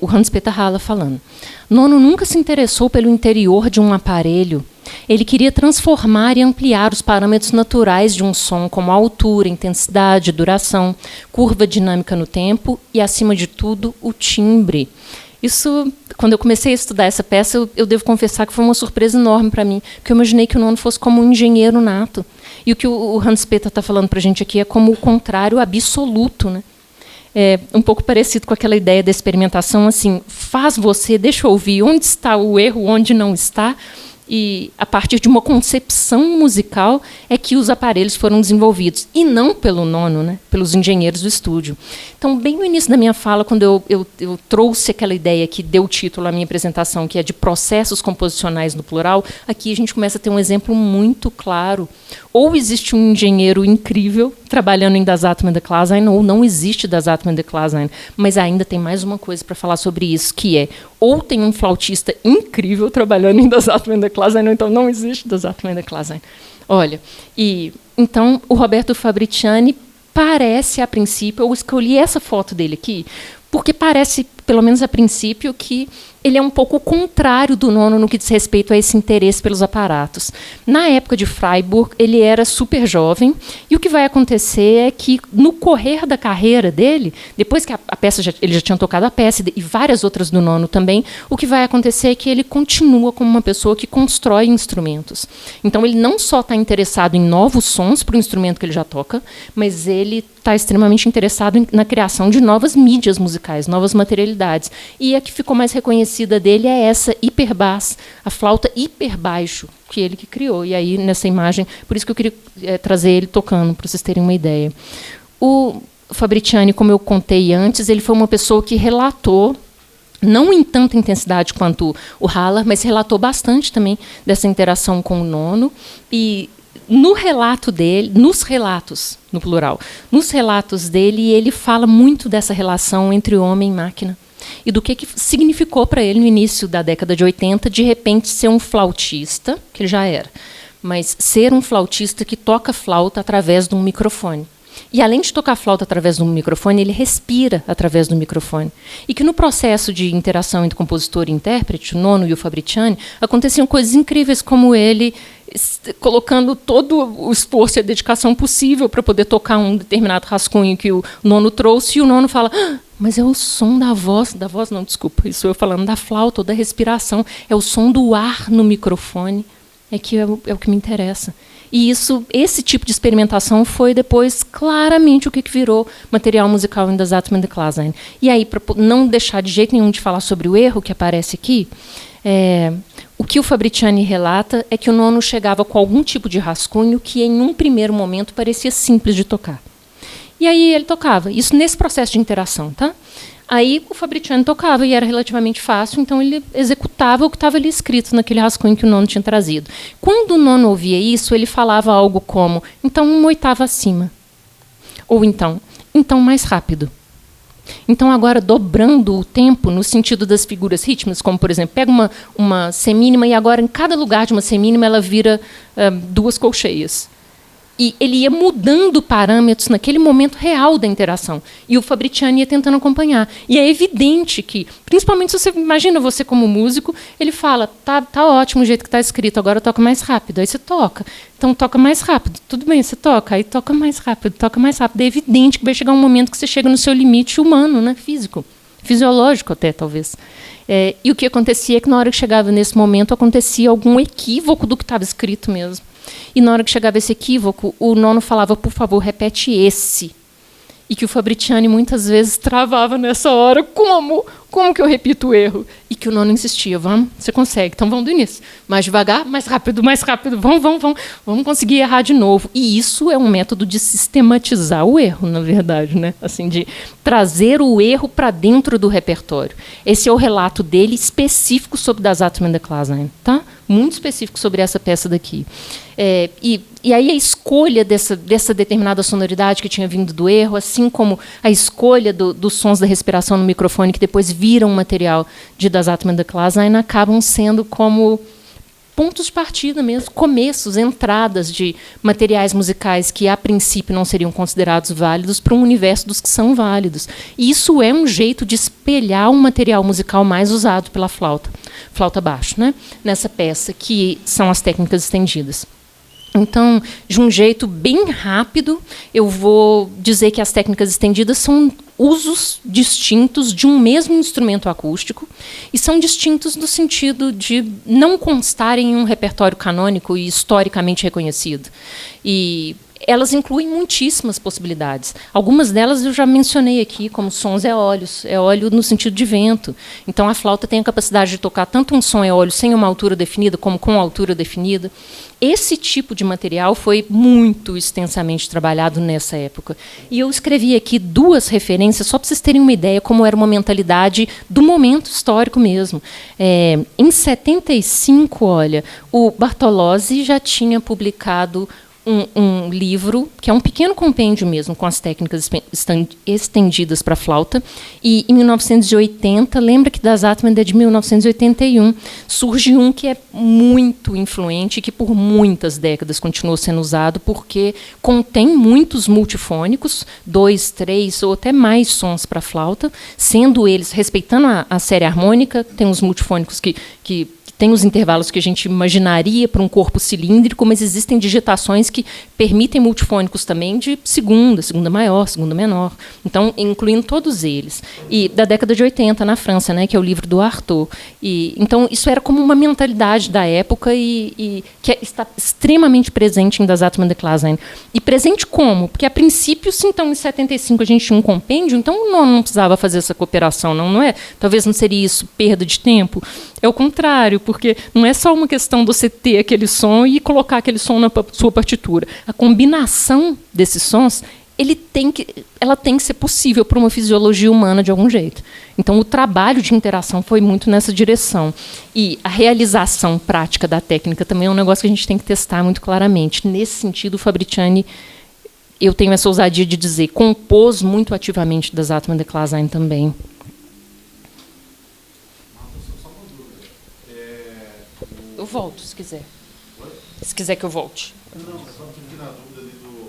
O Hans-Peter Haller falando. Nono nunca se interessou pelo interior de um aparelho. Ele queria transformar e ampliar os parâmetros naturais de um som, como a altura, intensidade, duração, curva dinâmica no tempo e, acima de tudo, o timbre. Isso, quando eu comecei a estudar essa peça, eu devo confessar que foi uma surpresa enorme para mim, porque eu imaginei que o nono fosse como um engenheiro nato. E o que o Hans-Peter está falando para a gente aqui é como o contrário absoluto, né? É um pouco parecido com aquela ideia da experimentação, assim, faz você, deixa eu ouvir onde está o erro, onde não está, e a partir de uma concepção musical é que os aparelhos foram desenvolvidos, e não pelo nono, né, pelos engenheiros do estúdio. Então, bem no início da minha fala, quando eu trouxe aquela ideia que deu título à minha apresentação, que é de processos composicionais no plural, aqui a gente começa a ter um exemplo muito claro. Ou existe um engenheiro incrível trabalhando em Das Atmen der Klarsein, ou não existe Das Atmen der Klarsein. Mas ainda tem mais uma coisa para falar sobre isso, que é, ou tem um flautista incrível trabalhando em Das Atmen der Klarsein, ou então não existe Das Atmen der Klarsein. Olha, e então o Roberto Fabriciani parece, a princípio, eu escolhi essa foto dele aqui, porque parece, pelo menos a princípio, que ele é um pouco o contrário do nono no que diz respeito a esse interesse pelos aparatos. Na época de Freiburg, ele era super jovem, e o que vai acontecer é que, no correr da carreira dele, depois que a peça ele já tinha tocado a peça, e várias outras do nono também, o que vai acontecer é que ele continua como uma pessoa que constrói instrumentos. Então, ele não só está interessado em novos sons para o instrumento que ele já toca, mas ele está extremamente interessado na criação de novas mídias musicais, novas materialidades. E a que ficou mais reconhecida dele é essa hiperbass, a flauta hiperbaixo, que ele que criou. E aí, nessa imagem, por isso que eu queria trazer ele tocando, para vocês terem uma ideia. O Fabriciani, como eu contei antes, ele foi uma pessoa que relatou, não em tanta intensidade quanto o Haller, mas relatou bastante também dessa interação com o nono. E no relato dele, nos relatos, no plural, nos relatos dele, ele fala muito dessa relação entre homem e máquina e do que significou para ele no início da década de 80, de repente ser um flautista, que ele já era, mas ser um flautista que toca flauta através de um microfone. E, além de tocar flauta através de um microfone, ele respira através do microfone. E que, no processo de interação entre compositor e intérprete, o nono e o Fabriciani, aconteciam coisas incríveis, como ele colocando todo o esforço e a dedicação possível para poder tocar um determinado rascunho que o nono trouxe, e o nono fala: ah, mas é o som da voz não, desculpa, isso eu falando da flauta ou da respiração, é o som do ar no microfone, é o que me interessa. E esse tipo de experimentação foi depois claramente o que virou material musical em Das Atmen der Klarsein. E aí, para não deixar de jeito nenhum de falar sobre o erro que aparece aqui, o que o Fabriciani relata é que o nono chegava com algum tipo de rascunho que, em um primeiro momento, parecia simples de tocar. E aí ele tocava. Isso nesse processo de interação, tá? Aí o Fabriciani tocava e era relativamente fácil, então ele executava o que estava ali escrito naquele rascunho que o nono tinha trazido. Quando o nono ouvia isso, ele falava algo como: então uma oitava acima. Ou então mais rápido. Então, agora, dobrando o tempo no sentido das figuras rítmicas, como, por exemplo, pega uma semínima e agora, em cada lugar de uma semínima, ela vira duas colcheias. E ele ia mudando parâmetros naquele momento real da interação. E o Fabriciani ia tentando acompanhar. E é evidente que, principalmente se você imagina você como músico, ele fala: tá ótimo o jeito que está escrito, agora toca mais rápido. Aí você toca. Então toca mais rápido. Tudo bem, você toca. Aí toca mais rápido, toca mais rápido. É evidente que vai chegar um momento que você chega no seu limite humano, né, físico. Fisiológico até, talvez. E o que acontecia é que, na hora que chegava nesse momento, acontecia algum equívoco do que estava escrito mesmo. E, na hora que chegava esse equívoco, o nono falava: por favor, repete esse. E que o Fabriciani, muitas vezes, travava nessa hora: como que eu repito o erro? E que o nono insistia: vamos, você consegue, então vamos do início. Mais devagar, mais rápido, vamos conseguir errar de novo. E isso é um método de sistematizar o erro, na verdade, né? Assim, de trazer o erro para dentro do repertório. Esse é o relato dele específico sobre Das Atmen der Klarsein, tá? Muito específico sobre essa peça daqui. E aí a escolha dessa determinada sonoridade que tinha vindo do erro, assim como a escolha dos sons da respiração no microfone, que depois viram material de Das Atmen der Klarsein, acabam sendo como pontos de partida mesmo, começos, entradas de materiais musicais que, a princípio, não seriam considerados válidos para um universo dos que são válidos. E isso é um jeito de espelhar um material musical mais usado pela flauta baixo, né? Nessa peça, que são as técnicas estendidas. Então, de um jeito bem rápido, eu vou dizer que as técnicas estendidas são usos distintos de um mesmo instrumento acústico, e são distintos no sentido de não constarem em um repertório canônico e historicamente reconhecido. E elas incluem muitíssimas possibilidades. Algumas delas eu já mencionei aqui, como sons eólios, eólio no sentido de vento. Então, a flauta tem a capacidade de tocar tanto um som eólio sem uma altura definida, como com altura definida. Esse tipo de material foi muito extensamente trabalhado nessa época. E eu escrevi aqui 2 referências, só para vocês terem uma ideia como era uma mentalidade do momento histórico mesmo. Em 75, olha, o Bartolozzi já tinha publicado um livro, que é um pequeno compêndio mesmo, com as técnicas estendidas para flauta. E, em 1980, lembra que das Atman é de 1981, surge um que é muito influente e que por muitas décadas continuou sendo usado, porque contém muitos multifônicos, 2, 3 ou até mais sons para flauta, sendo eles, respeitando a série harmônica, tem os multifônicos que tem os intervalos que a gente imaginaria para um corpo cilíndrico, mas existem digitações que permitem multifônicos também de segunda maior, segunda menor. Então, incluindo todos eles. E da década de 80, na França, né, que é o livro do Artaud. Então, isso era como uma mentalidade da época e que está extremamente presente em Das Atman de Klasein. E presente como? Porque, a princípio, se então em 75 a gente tinha um compêndio, então não precisava fazer essa cooperação, não é? Talvez não seria isso perda de tempo. É o contrário, porque não é só uma questão de você ter aquele som e colocar aquele som na sua partitura. A combinação desses sons, ela tem que ser possível para uma fisiologia humana de algum jeito. Então, o trabalho de interação foi muito nessa direção. E a realização prática da técnica também é um negócio que a gente tem que testar muito claramente. Nesse sentido, o Fabriciani, eu tenho essa ousadia de dizer, compôs muito ativamente Das Atman de Klasein também. Eu volto, se quiser. Se quiser que eu volte. Não, só fiquei na dúvida ali o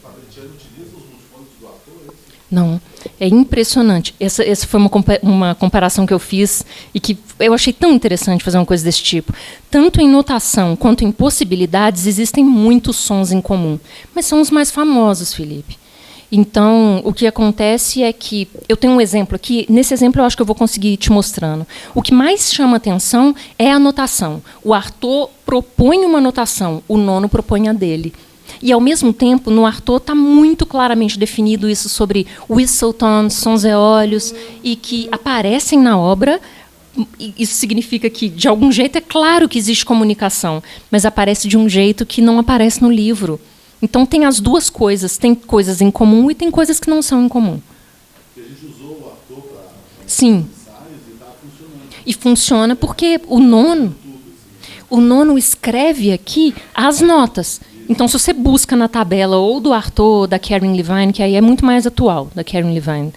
Fabriciani utiliza os multifônicos do ator? Não, é impressionante. Essa foi uma comparação que eu fiz e que eu achei tão interessante fazer uma coisa desse tipo. Tanto em notação quanto em possibilidades, existem muitos sons em comum. Mas são os mais famosos, Felipe. Então, o que acontece é que... Eu tenho um exemplo aqui. Nesse exemplo, eu acho que eu vou conseguir ir te mostrando. O que mais chama atenção é a notação. O Artaud propõe uma notação, o nono propõe a dele. E, ao mesmo tempo, no Artaud está muito claramente definido isso sobre whistletones, sons eólios, e que aparecem na obra. Isso significa que, de algum jeito, é claro que existe comunicação, mas aparece de um jeito que não aparece no livro. Então, tem as duas coisas. Tem coisas em comum e tem coisas que não são em comum. Porque a gente usou o Artaud para sim. ensaios e está funcionando. E funciona porque o nono escreve aqui as notas. Então, se você busca na tabela ou do Artaud ou da Karen Levine, que aí é muito mais atual, da Karen Levine,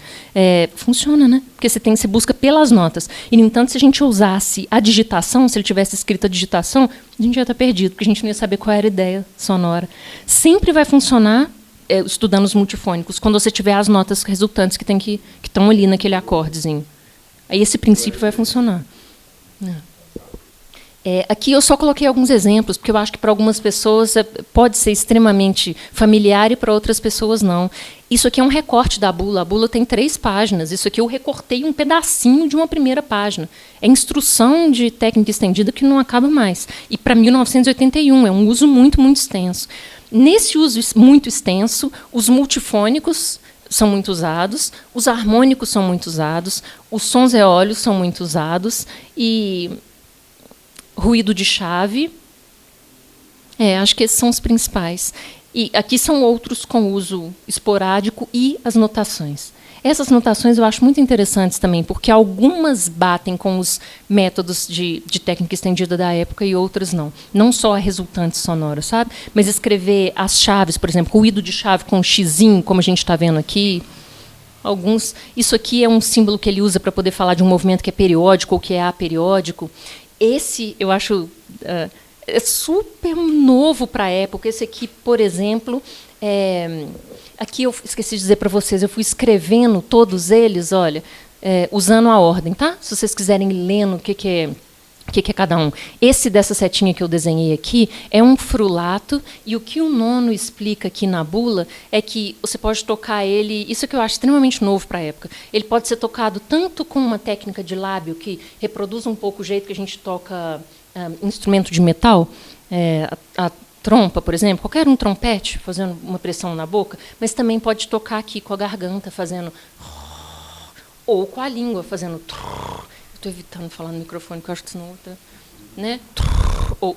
funciona, né? Porque você busca pelas notas. E, no entanto, se a gente usasse a digitação, se ele tivesse escrito a digitação, a gente já está perdido, porque a gente não ia saber qual era a ideia sonora. Sempre vai funcionar, estudando os multifônicos, quando você tiver as notas resultantes que estão ali naquele acordezinho. Aí esse princípio vai funcionar. Aqui eu só coloquei alguns exemplos, porque eu acho que para algumas pessoas pode ser extremamente familiar e para outras pessoas não. Isso aqui é um recorte da bula. A bula tem 3 páginas. Isso aqui eu recortei um pedacinho de uma primeira página. É instrução de técnica estendida que não acaba mais. E para 1981, é um uso muito, muito extenso. Nesse uso muito extenso, os multifônicos são muito usados, os harmônicos são muito usados, os sons eólios são muito usados, e ruído de chave. Acho que esses são os principais. E aqui são outros com uso esporádico e as notações. Essas notações eu acho muito interessantes também, porque algumas batem com os métodos de técnica estendida da época e outras não. Não só a resultante sonora, sabe? Mas escrever as chaves, por exemplo, ruído de chave com xizinho, como a gente está vendo aqui. Isso aqui é um símbolo que ele usa para poder falar de um movimento que é periódico ou que é aperiódico. Esse, eu acho, é super novo para a época. Esse aqui, por exemplo, aqui eu esqueci de dizer para vocês, eu fui escrevendo todos eles, olha, usando a ordem, tá? Se vocês quiserem ir lendo o que é cada um. Esse dessa setinha que eu desenhei aqui é um frulato, e o que o nono explica aqui na bula é que você pode tocar ele, isso que eu acho extremamente novo para a época, ele pode ser tocado tanto com uma técnica de lábio, que reproduz um pouco o jeito que a gente toca instrumento de metal, a trompa, por exemplo, qualquer um trompete, fazendo uma pressão na boca, mas também pode tocar aqui com a garganta, fazendo... ou com a língua, fazendo... Estou evitando falar no microfone, porque eu acho que senão... Né? Ou...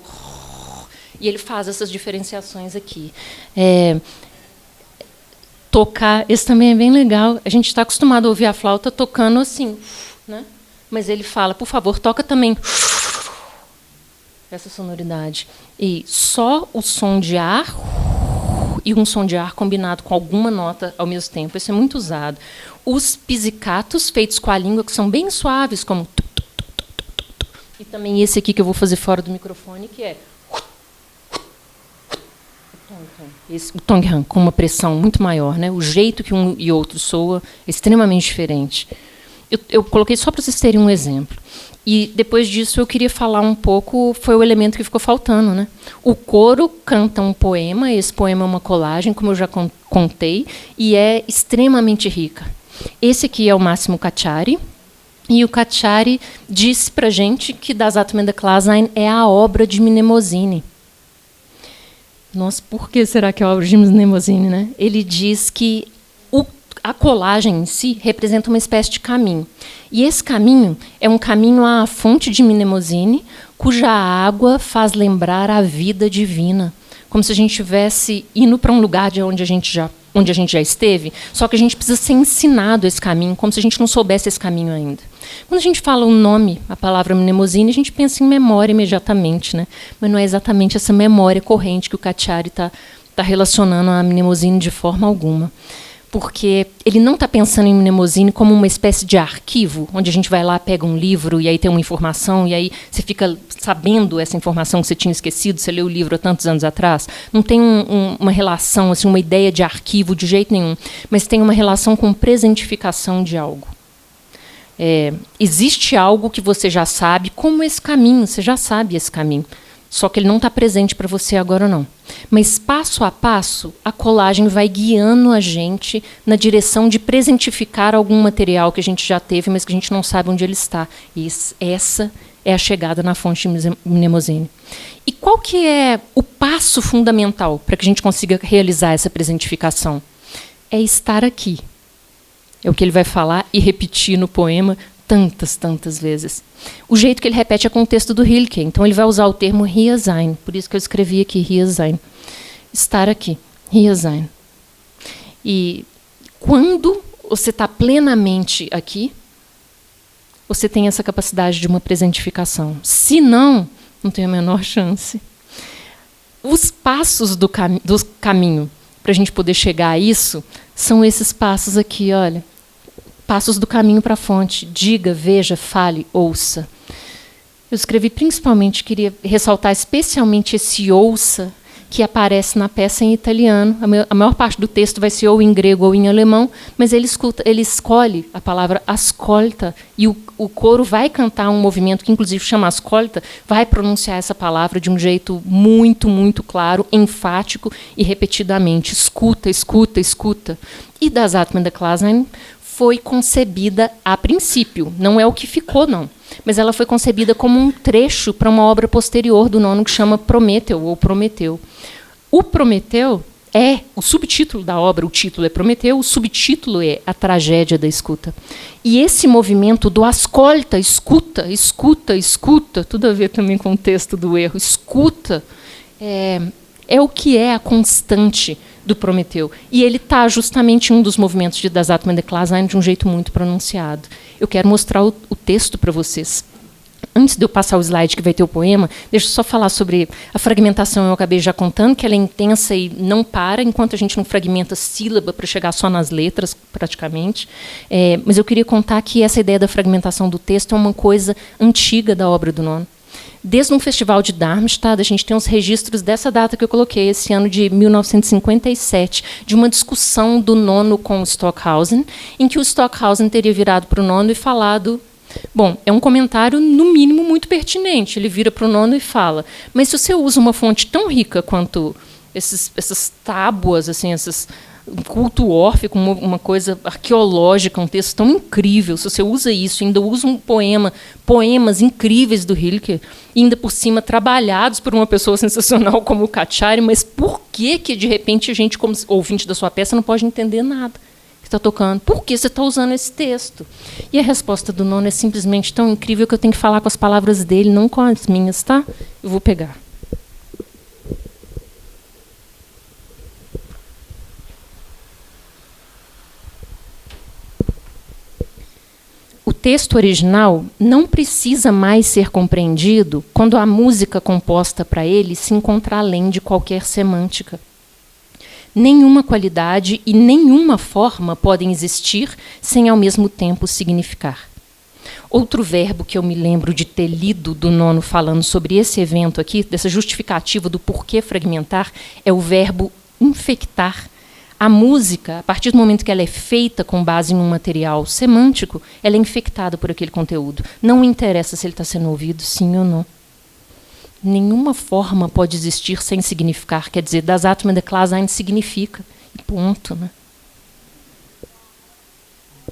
E ele faz essas diferenciações aqui. Tocar, esse também é bem legal. A gente está acostumado a ouvir a flauta tocando assim, né? Mas ele fala, por favor, toca também... essa sonoridade. E só o som de ar e um som de ar combinado com alguma nota ao mesmo tempo. Isso é muito usado. Os pizzicatos feitos com a língua, que são bem suaves, como... E também esse aqui que eu vou fazer fora do microfone, que é... o tongham, com uma pressão muito maior. Né? O jeito que um e outro soa é extremamente diferente. Eu coloquei só para vocês terem um exemplo. E, depois disso, eu queria falar um pouco, foi o elemento que ficou faltando. Né? O coro canta um poema, esse poema é uma colagem, como eu já contei, e é extremamente rica. Esse aqui é o Máximo Cacciari, e o Cacciari disse para a gente que Das Atmen der Klasein é a obra de Mnemosine. Nossa, por que será que é a obra de Mnemosine? Né? Ele diz que a colagem em si representa uma espécie de caminho. E esse caminho é um caminho à fonte de Mnemosine, cuja água faz lembrar a vida divina. Como se a gente estivesse indo para um lugar de onde a gente já esteve, só que a gente precisa ser ensinado esse caminho, como se a gente não soubesse esse caminho ainda. Quando a gente fala o nome, a palavra Mnemosine, a gente pensa em memória imediatamente, né? Mas não é exatamente essa memória corrente que o Cacciari está relacionando a Mnemosine de forma alguma. Porque ele não está pensando em Mnemosine como uma espécie de arquivo, onde a gente vai lá, pega um livro, e aí tem uma informação, e aí você fica sabendo essa informação que você tinha esquecido, você leu o livro há tantos anos atrás. Não tem uma relação, assim, uma ideia de arquivo de jeito nenhum, mas tem uma relação com presentificação de algo. Existe algo que você já sabe, como esse caminho, você já sabe esse caminho. Só que ele não está presente para você agora, não. Mas, passo a passo, a colagem vai guiando a gente na direção de presentificar algum material que a gente já teve, mas que a gente não sabe onde ele está. E essa é a chegada na fonte de Mnemosine. E qual que é o passo fundamental para que a gente consiga realizar essa presentificação? É estar aqui. É o que ele vai falar e repetir no poema tantas vezes. O jeito que ele repete é com o texto do Rilke. Então, ele vai usar o termo hier sein. Por isso que eu escrevi aqui, hier sein. Estar aqui, hier sein. E quando você está plenamente aqui, você tem essa capacidade de uma presentificação. Se não, não tem a menor chance. Os passos do caminho para a gente poder chegar a isso são esses passos aqui, olha. Passos do caminho para a fonte. Diga, veja, fale, ouça. Eu escrevi principalmente, queria ressaltar especialmente esse ouça que aparece na peça em italiano. A maior parte do texto vai ser ou em grego ou em alemão, mas ele escolhe a palavra ascolta, e o coro vai cantar um movimento que, inclusive, chama ascolta, vai pronunciar essa palavra de um jeito muito claro, enfático e repetidamente. Escuta, escuta, escuta. E Das Atmen der Klasein foi concebida a princípio, não é o que ficou, não, mas ela foi concebida como um trecho para uma obra posterior do nono que chama Prometeu, ou Prometeu. O Prometeu é o subtítulo da obra, o título é Prometeu, o subtítulo é A Tragédia da Escuta. E esse movimento do ascolta, escuta, escuta, escuta, tudo a ver também com o texto do erro, escuta, é o que é a constante do Prometeu. E ele está justamente em um dos movimentos de Das Atmen der Klasein de um jeito muito pronunciado. Eu quero mostrar o texto para vocês. Antes de eu passar o slide que vai ter o poema, deixa eu só falar sobre a fragmentação. Eu acabei já contando que ela é intensa e não para, enquanto a gente não fragmenta sílaba para chegar só nas letras, praticamente. Mas eu queria contar que essa ideia da fragmentação do texto é uma coisa antiga da obra do nono. Desde um festival de Darmstadt, a gente tem uns registros dessa data que eu coloquei, esse ano de 1957, de uma discussão do nono com o Stockhausen, em que o Stockhausen teria virado para o nono e falado... Bom, é um comentário, no mínimo, muito pertinente. Ele vira para o nono e fala, mas se você usa uma fonte tão rica quanto essas tábuas, assim, um culto órfico, uma coisa arqueológica, um texto tão incrível, se você usa isso, ainda usa poemas incríveis do Rilke, e ainda por cima trabalhados por uma pessoa sensacional como o Cacciari, mas por que de repente a gente, como ouvinte da sua peça, não pode entender nada que está tocando? Por que você está usando esse texto? E a resposta do nono é simplesmente tão incrível que eu tenho que falar com as palavras dele, não com as minhas, tá? Eu vou pegar. o texto original não precisa mais ser compreendido quando a música composta para ele se encontra além de qualquer semântica. Nenhuma qualidade e nenhuma forma podem existir sem ao mesmo tempo significar. Outro verbo que eu me lembro de ter lido do Nono falando sobre esse evento aqui, dessa justificativa do porquê fragmentar, é o verbo infectar. A música, a partir do momento que ela é feita com base em um material semântico, ela é infectada por aquele conteúdo. Não interessa se ele está sendo ouvido, sim ou não. Nenhuma forma pode existir sem significar. Quer dizer, das Atmen der Klarsein significa. E ponto. Né?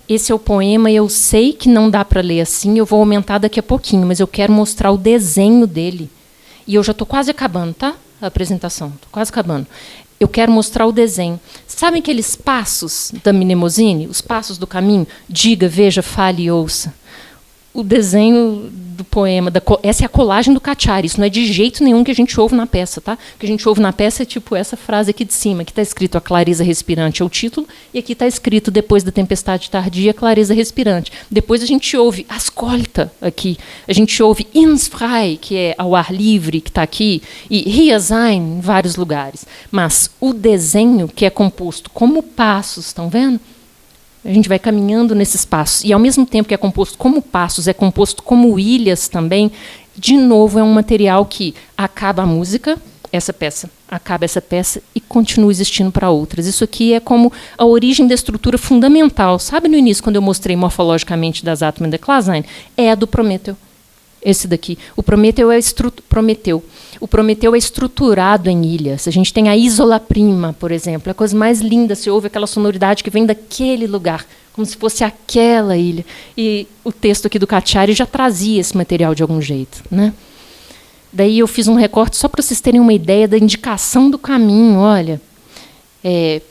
Esse é o poema, e eu sei que não dá para ler assim, eu vou aumentar daqui a pouquinho, mas eu quero mostrar o desenho dele. E eu já estou quase acabando, tá? A apresentação, estou quase acabando. Eu quero mostrar o desenho. Sabem aqueles passos da Mnemosine? Os passos do caminho? Diga, veja, fale e ouça. O desenho do poema, essa é a colagem do Cacciari. Isso não é de jeito nenhum que a gente ouve na peça, tá? O que a gente ouve na peça é tipo essa frase aqui de cima, que está escrito a clareza respirante é o título, e aqui está escrito depois da tempestade tardia, clareza respirante. Depois a gente ouve ascolta aqui, a gente ouve ins frei, que é ao ar livre, que está aqui, e hier sein, em vários lugares. Mas o desenho, que é composto como passos, estão vendo? A gente vai caminhando nesses passos. E, ao mesmo tempo que é composto como passos, é composto como ilhas também. De novo, é um material que acaba a música, acaba essa peça e continua existindo para outras. Isso aqui é como a origem da estrutura fundamental. Sabe no início, quando eu mostrei morfologicamente das Atmen der Klarsein? É a do Prometeu. Esse daqui. O Prometeu é estruturado em ilhas. A gente tem a Isola Prima, por exemplo. É a coisa mais linda. Você ouve aquela sonoridade que vem daquele lugar, como se fosse aquela ilha. E o texto aqui do Cacciari já trazia esse material de algum jeito. Né? Daí eu fiz um recorte só para vocês terem uma ideia da indicação do caminho. Olha,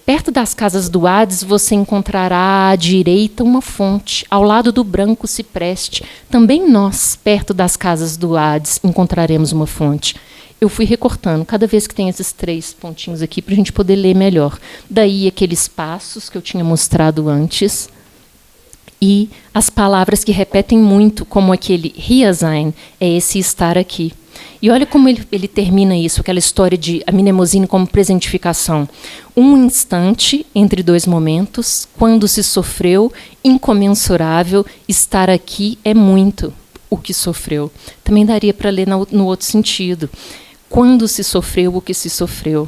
perto das casas do Hades, você encontrará à direita uma fonte, ao lado do branco cipreste. Também nós, perto das casas do Hades, encontraremos uma fonte. Eu fui recortando, cada vez que tem esses 3 pontinhos aqui, para a gente poder ler melhor. Daí aqueles passos que eu tinha mostrado antes, e as palavras que repetem muito, como aquele hier sein, é esse estar aqui. E olha como ele termina isso, aquela história de a Mnemosine como presentificação. Um instante entre 2 momentos, quando se sofreu, incomensurável, estar aqui é muito o que sofreu. Também daria para ler no outro sentido. Quando se sofreu, o que se sofreu.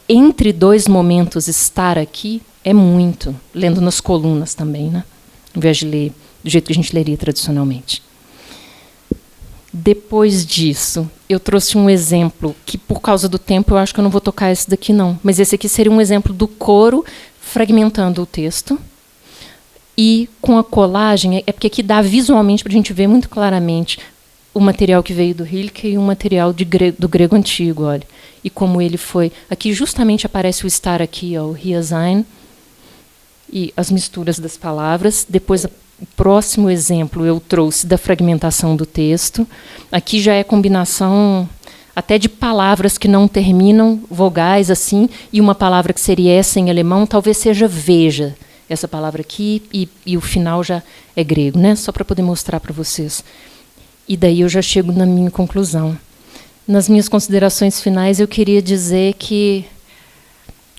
Entre 2 momentos, estar aqui é muito. Lendo nas colunas também, né? Ao invés de ler do jeito que a gente leria tradicionalmente. Depois disso, eu trouxe um exemplo que, por causa do tempo, eu acho que eu não vou tocar esse daqui, não. Mas esse aqui seria um exemplo do coro fragmentando o texto. E com a colagem, é porque aqui dá visualmente para a gente ver muito claramente o material que veio do Rilke e o material do grego antigo. Olha. E como ele foi... Aqui justamente aparece o estar aqui, ó, o hier sein, e as misturas das palavras. Depois, o próximo exemplo eu trouxe da fragmentação do texto. Aqui já é combinação até de palavras que não terminam vogais assim, e uma palavra que seria essa em alemão, talvez seja veja, essa palavra aqui, e o final já é grego, né? Só para poder mostrar para vocês. E daí eu já chego na minha conclusão. Nas minhas considerações finais, eu queria dizer que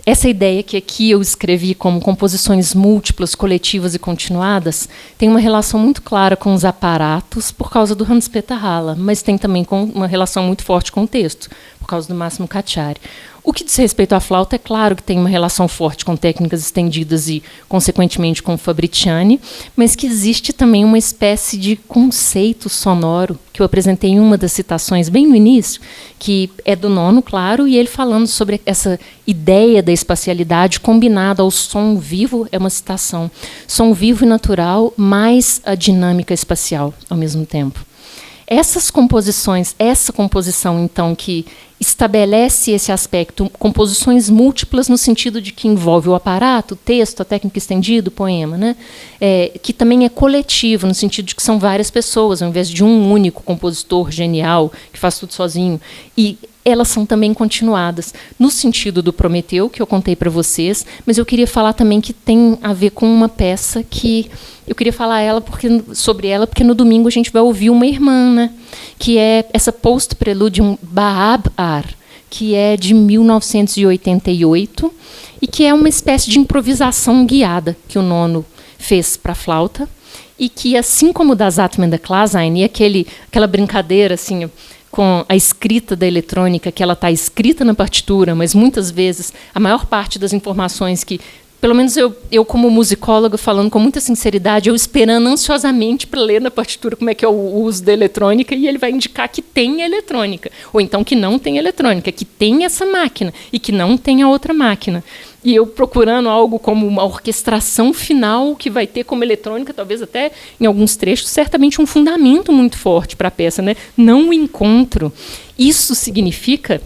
essa ideia que aqui eu escrevi como composições múltiplas, coletivas e continuadas, tem uma relação muito clara com os aparatos, por causa do Hans-Peter Haller, mas tem também uma relação muito forte com o texto, por causa do Massimo Cacciari. O que diz respeito à flauta, é claro que tem uma relação forte com técnicas estendidas e, consequentemente, com Fabriciani, mas que existe também uma espécie de conceito sonoro, que eu apresentei em uma das citações bem no início, que é do Nono, claro, e ele falando sobre essa ideia da espacialidade combinada ao som vivo, é uma citação, som vivo e natural, mais a dinâmica espacial, ao mesmo tempo. Essas composições, essa composição, então, que estabelece esse aspecto, composições múltiplas no sentido de que envolve o aparato, o texto, a técnica estendida, o poema, né? Que também é coletivo, no sentido de que são várias pessoas, ao invés de um único compositor genial que faz tudo sozinho. E elas são também continuadas, no sentido do Prometeu, que eu contei para vocês, mas eu queria falar também que tem a ver com uma peça que eu queria falar sobre ela, porque no domingo a gente vai ouvir uma irmã, né, que é essa Post-Preludium Baab-Ar, que é de 1988, e que é uma espécie de improvisação guiada que o Nono fez para a flauta, e que, assim como o Das Atmen der Klasein, e aquela brincadeira assim, com a escrita da eletrônica, que ela está escrita na partitura, mas muitas vezes a maior parte das informações que, pelo menos eu como musicóloga, falando com muita sinceridade, eu esperando ansiosamente para ler na partitura como é que é o uso da eletrônica, e ele vai indicar que tem eletrônica, ou então que não tem eletrônica, que tem essa máquina e que não tem a outra máquina. E eu procurando algo como uma orquestração final que vai ter como eletrônica, talvez até em alguns trechos, certamente um fundamento muito forte para a peça, né? Não o encontro. Isso significa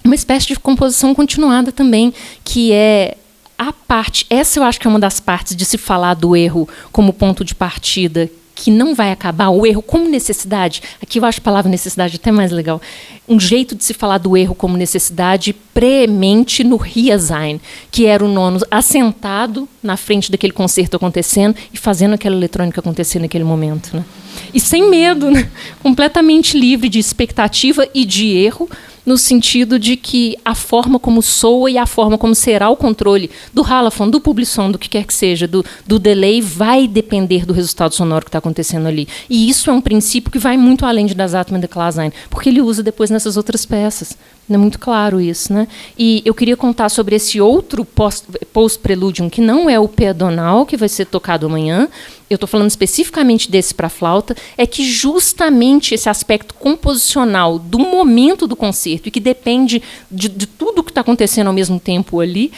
uma espécie de composição continuada também, que é a parte, essa eu acho que é uma das partes de se falar do erro como ponto de partida, que não vai acabar, o erro como necessidade. Aqui eu acho a palavra necessidade até mais legal. Um jeito de se falar do erro como necessidade premente no Hiersein, que era o Nono assentado na frente daquele concerto acontecendo e fazendo aquela eletrônica acontecer naquele momento, né? E sem medo, né? Completamente livre de expectativa e de erro, no sentido de que a forma como soa e a forma como será o controle do Halafon, do Publison, do que quer que seja, do delay, vai depender do resultado sonoro que está acontecendo ali. E isso é um princípio que vai muito além de Das Atmen der Klasein, porque ele usa depois nessas outras peças. É muito claro isso, né? E eu queria contar sobre esse outro post-preludium, que não é o pedonal, que vai ser tocado amanhã. Eu estou falando especificamente desse para a flauta, é que justamente esse aspecto composicional do momento do concerto, e que depende de tudo que está acontecendo ao mesmo tempo ali,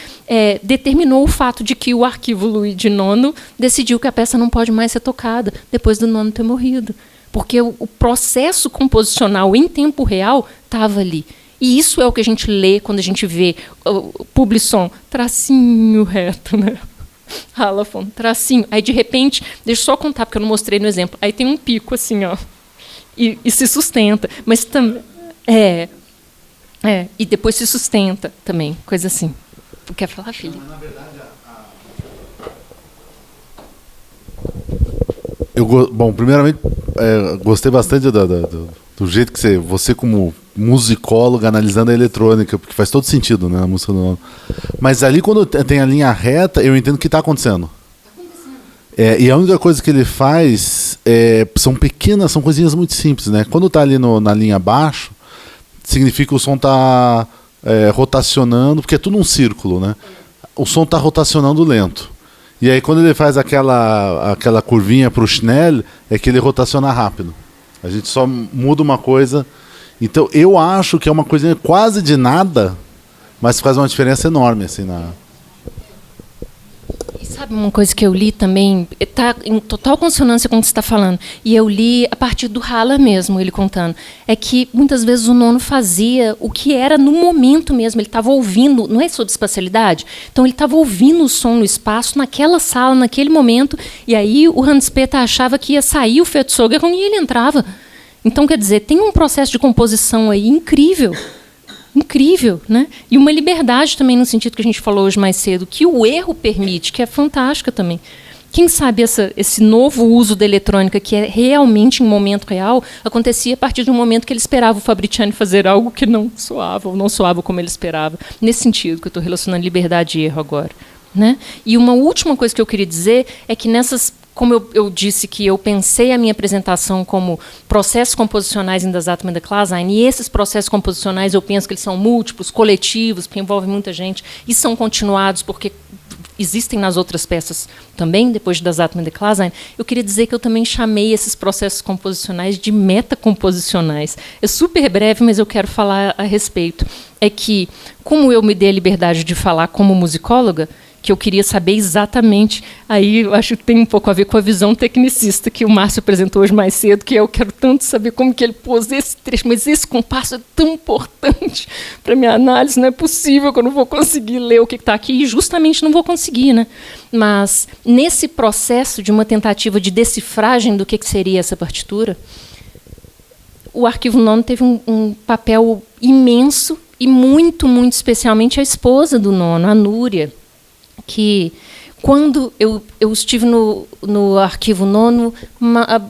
determinou o fato de que o arquivo Luigi IX decidiu que a peça não pode mais ser tocada depois do Nono ter morrido. Porque o processo composicional em tempo real estava ali. E isso é o que a gente lê quando a gente vê o Publison, tracinho reto, né? Halafon, tracinho. Aí, de repente, deixa eu só contar, porque eu não mostrei no exemplo. Aí tem um pico assim, ó, e se sustenta. Mas também. E depois se sustenta também, coisa assim. Quer falar, filho? Mas, na verdade, Bom, primeiramente, gostei bastante do jeito que você como musicóloga analisando a eletrônica, porque faz todo sentido, né, a música do Nono. Mas ali, quando tem a linha reta, eu entendo o que está acontecendo. E a única coisa que ele faz são pequenas, são coisinhas muito simples, né? Quando está ali na linha abaixo, significa que o som está rotacionando, porque é tudo um círculo, né? O som está rotacionando lento. E aí, quando ele faz aquela curvinha para o Schnell, é que ele rotaciona rápido. A gente só muda uma coisa. Então, eu acho que é uma coisinha quase de nada, mas faz uma diferença enorme, assim, E sabe uma coisa que eu li também, está em total consonância com o que você está falando, e eu li a partir do Haller mesmo, ele contando, é que muitas vezes o Nono fazia o que era no momento mesmo, ele estava ouvindo, não é sobre espacialidade? Então ele estava ouvindo o som no espaço, naquela sala, naquele momento, e aí o Hans Peter achava que ia sair o Fetzogeron e ele entrava. Então, quer dizer, tem um processo de composição aí incrível, né? E uma liberdade também, no sentido que a gente falou hoje mais cedo, que o erro permite, que é fantástica também. Quem sabe esse novo uso da eletrônica, que é realmente em momento real, acontecia a partir de um momento que ele esperava o Fabriciani fazer algo que não soava, ou não soava como ele esperava. Nesse sentido que eu estou relacionando liberdade e erro agora, né? E uma última coisa que eu queria dizer é que como eu disse que eu pensei a minha apresentação como processos composicionais em Das Atmen der Klasein, e esses processos composicionais eu penso que eles são múltiplos, coletivos, porque envolvem muita gente, e são continuados porque existem nas outras peças também, depois de Das Atmen der Klasein, eu queria dizer que eu também chamei esses processos composicionais de metacomposicionais. É super breve, mas eu quero falar a respeito. É que, como eu me dei a liberdade de falar como musicóloga, que eu queria saber exatamente. Aí eu acho que tem um pouco a ver com a visão tecnicista que o Márcio apresentou hoje mais cedo, que eu quero tanto saber como que ele pôs esse trecho, mas esse compasso é tão importante para a minha análise, não é possível que eu não vou conseguir ler o que está aqui, e justamente não vou conseguir, né? Mas nesse processo de uma tentativa de decifragem do que seria essa partitura, o Arquivo Nono teve um papel imenso, e muito, muito especialmente a esposa do Nono, a Núria, que, quando eu estive no Arquivo Nono há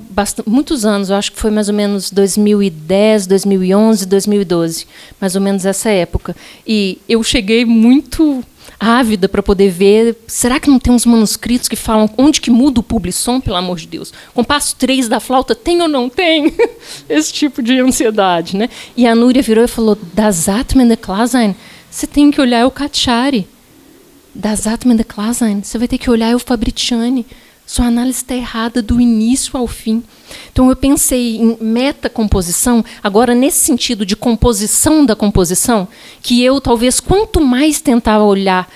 muitos anos, eu acho que foi mais ou menos 2010, 2011, 2012, mais ou menos essa época. E eu cheguei muito ávida para poder ver, será que não tem uns manuscritos que falam onde que muda o publi-som, pelo amor de Deus? Compasso 3 da flauta tem ou não tem? Esse tipo de ansiedade, né? E a Núria virou e falou, das Atmen de Klasein, você tem que olhar o Cacciari. Das Atmen de Klasein, você vai ter que olhar o Fabriciani. Sua análise está errada do início ao fim. Então, eu pensei em metacomposição, agora nesse sentido de composição da composição, que eu, talvez, quanto mais tentava olhar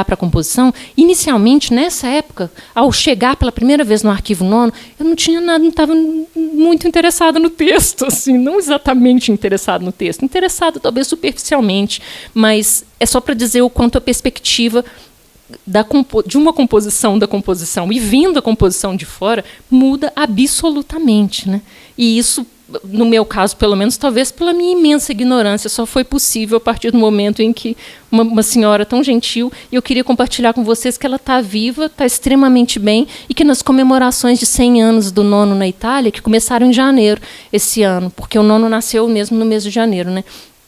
para a composição, inicialmente, nessa época, ao chegar pela primeira vez no Arquivo Nono, eu não tinha nada, não estava muito interessada no texto, assim, não exatamente interessada no texto, interessada talvez superficialmente, mas é só para dizer o quanto a perspectiva de uma composição da composição e vindo a composição de fora muda absolutamente, né? E isso, no meu caso, pelo menos, talvez pela minha imensa ignorância, só foi possível a partir do momento em que uma senhora tão gentil, e eu queria compartilhar com vocês que ela está viva, está extremamente bem, e que nas comemorações de 100 anos do Nono na Itália, que começaram em janeiro esse ano, porque o Nono nasceu mesmo no mês de janeiro, né?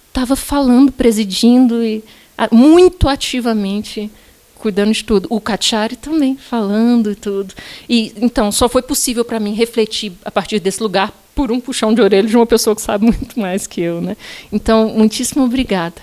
Estava falando, presidindo, e muito ativamente cuidando de tudo. O Cacciari também falando e tudo. E, então, só foi possível para mim refletir a partir desse lugar por um puxão de orelha de uma pessoa que sabe muito mais que eu, né? Então, muitíssimo obrigada.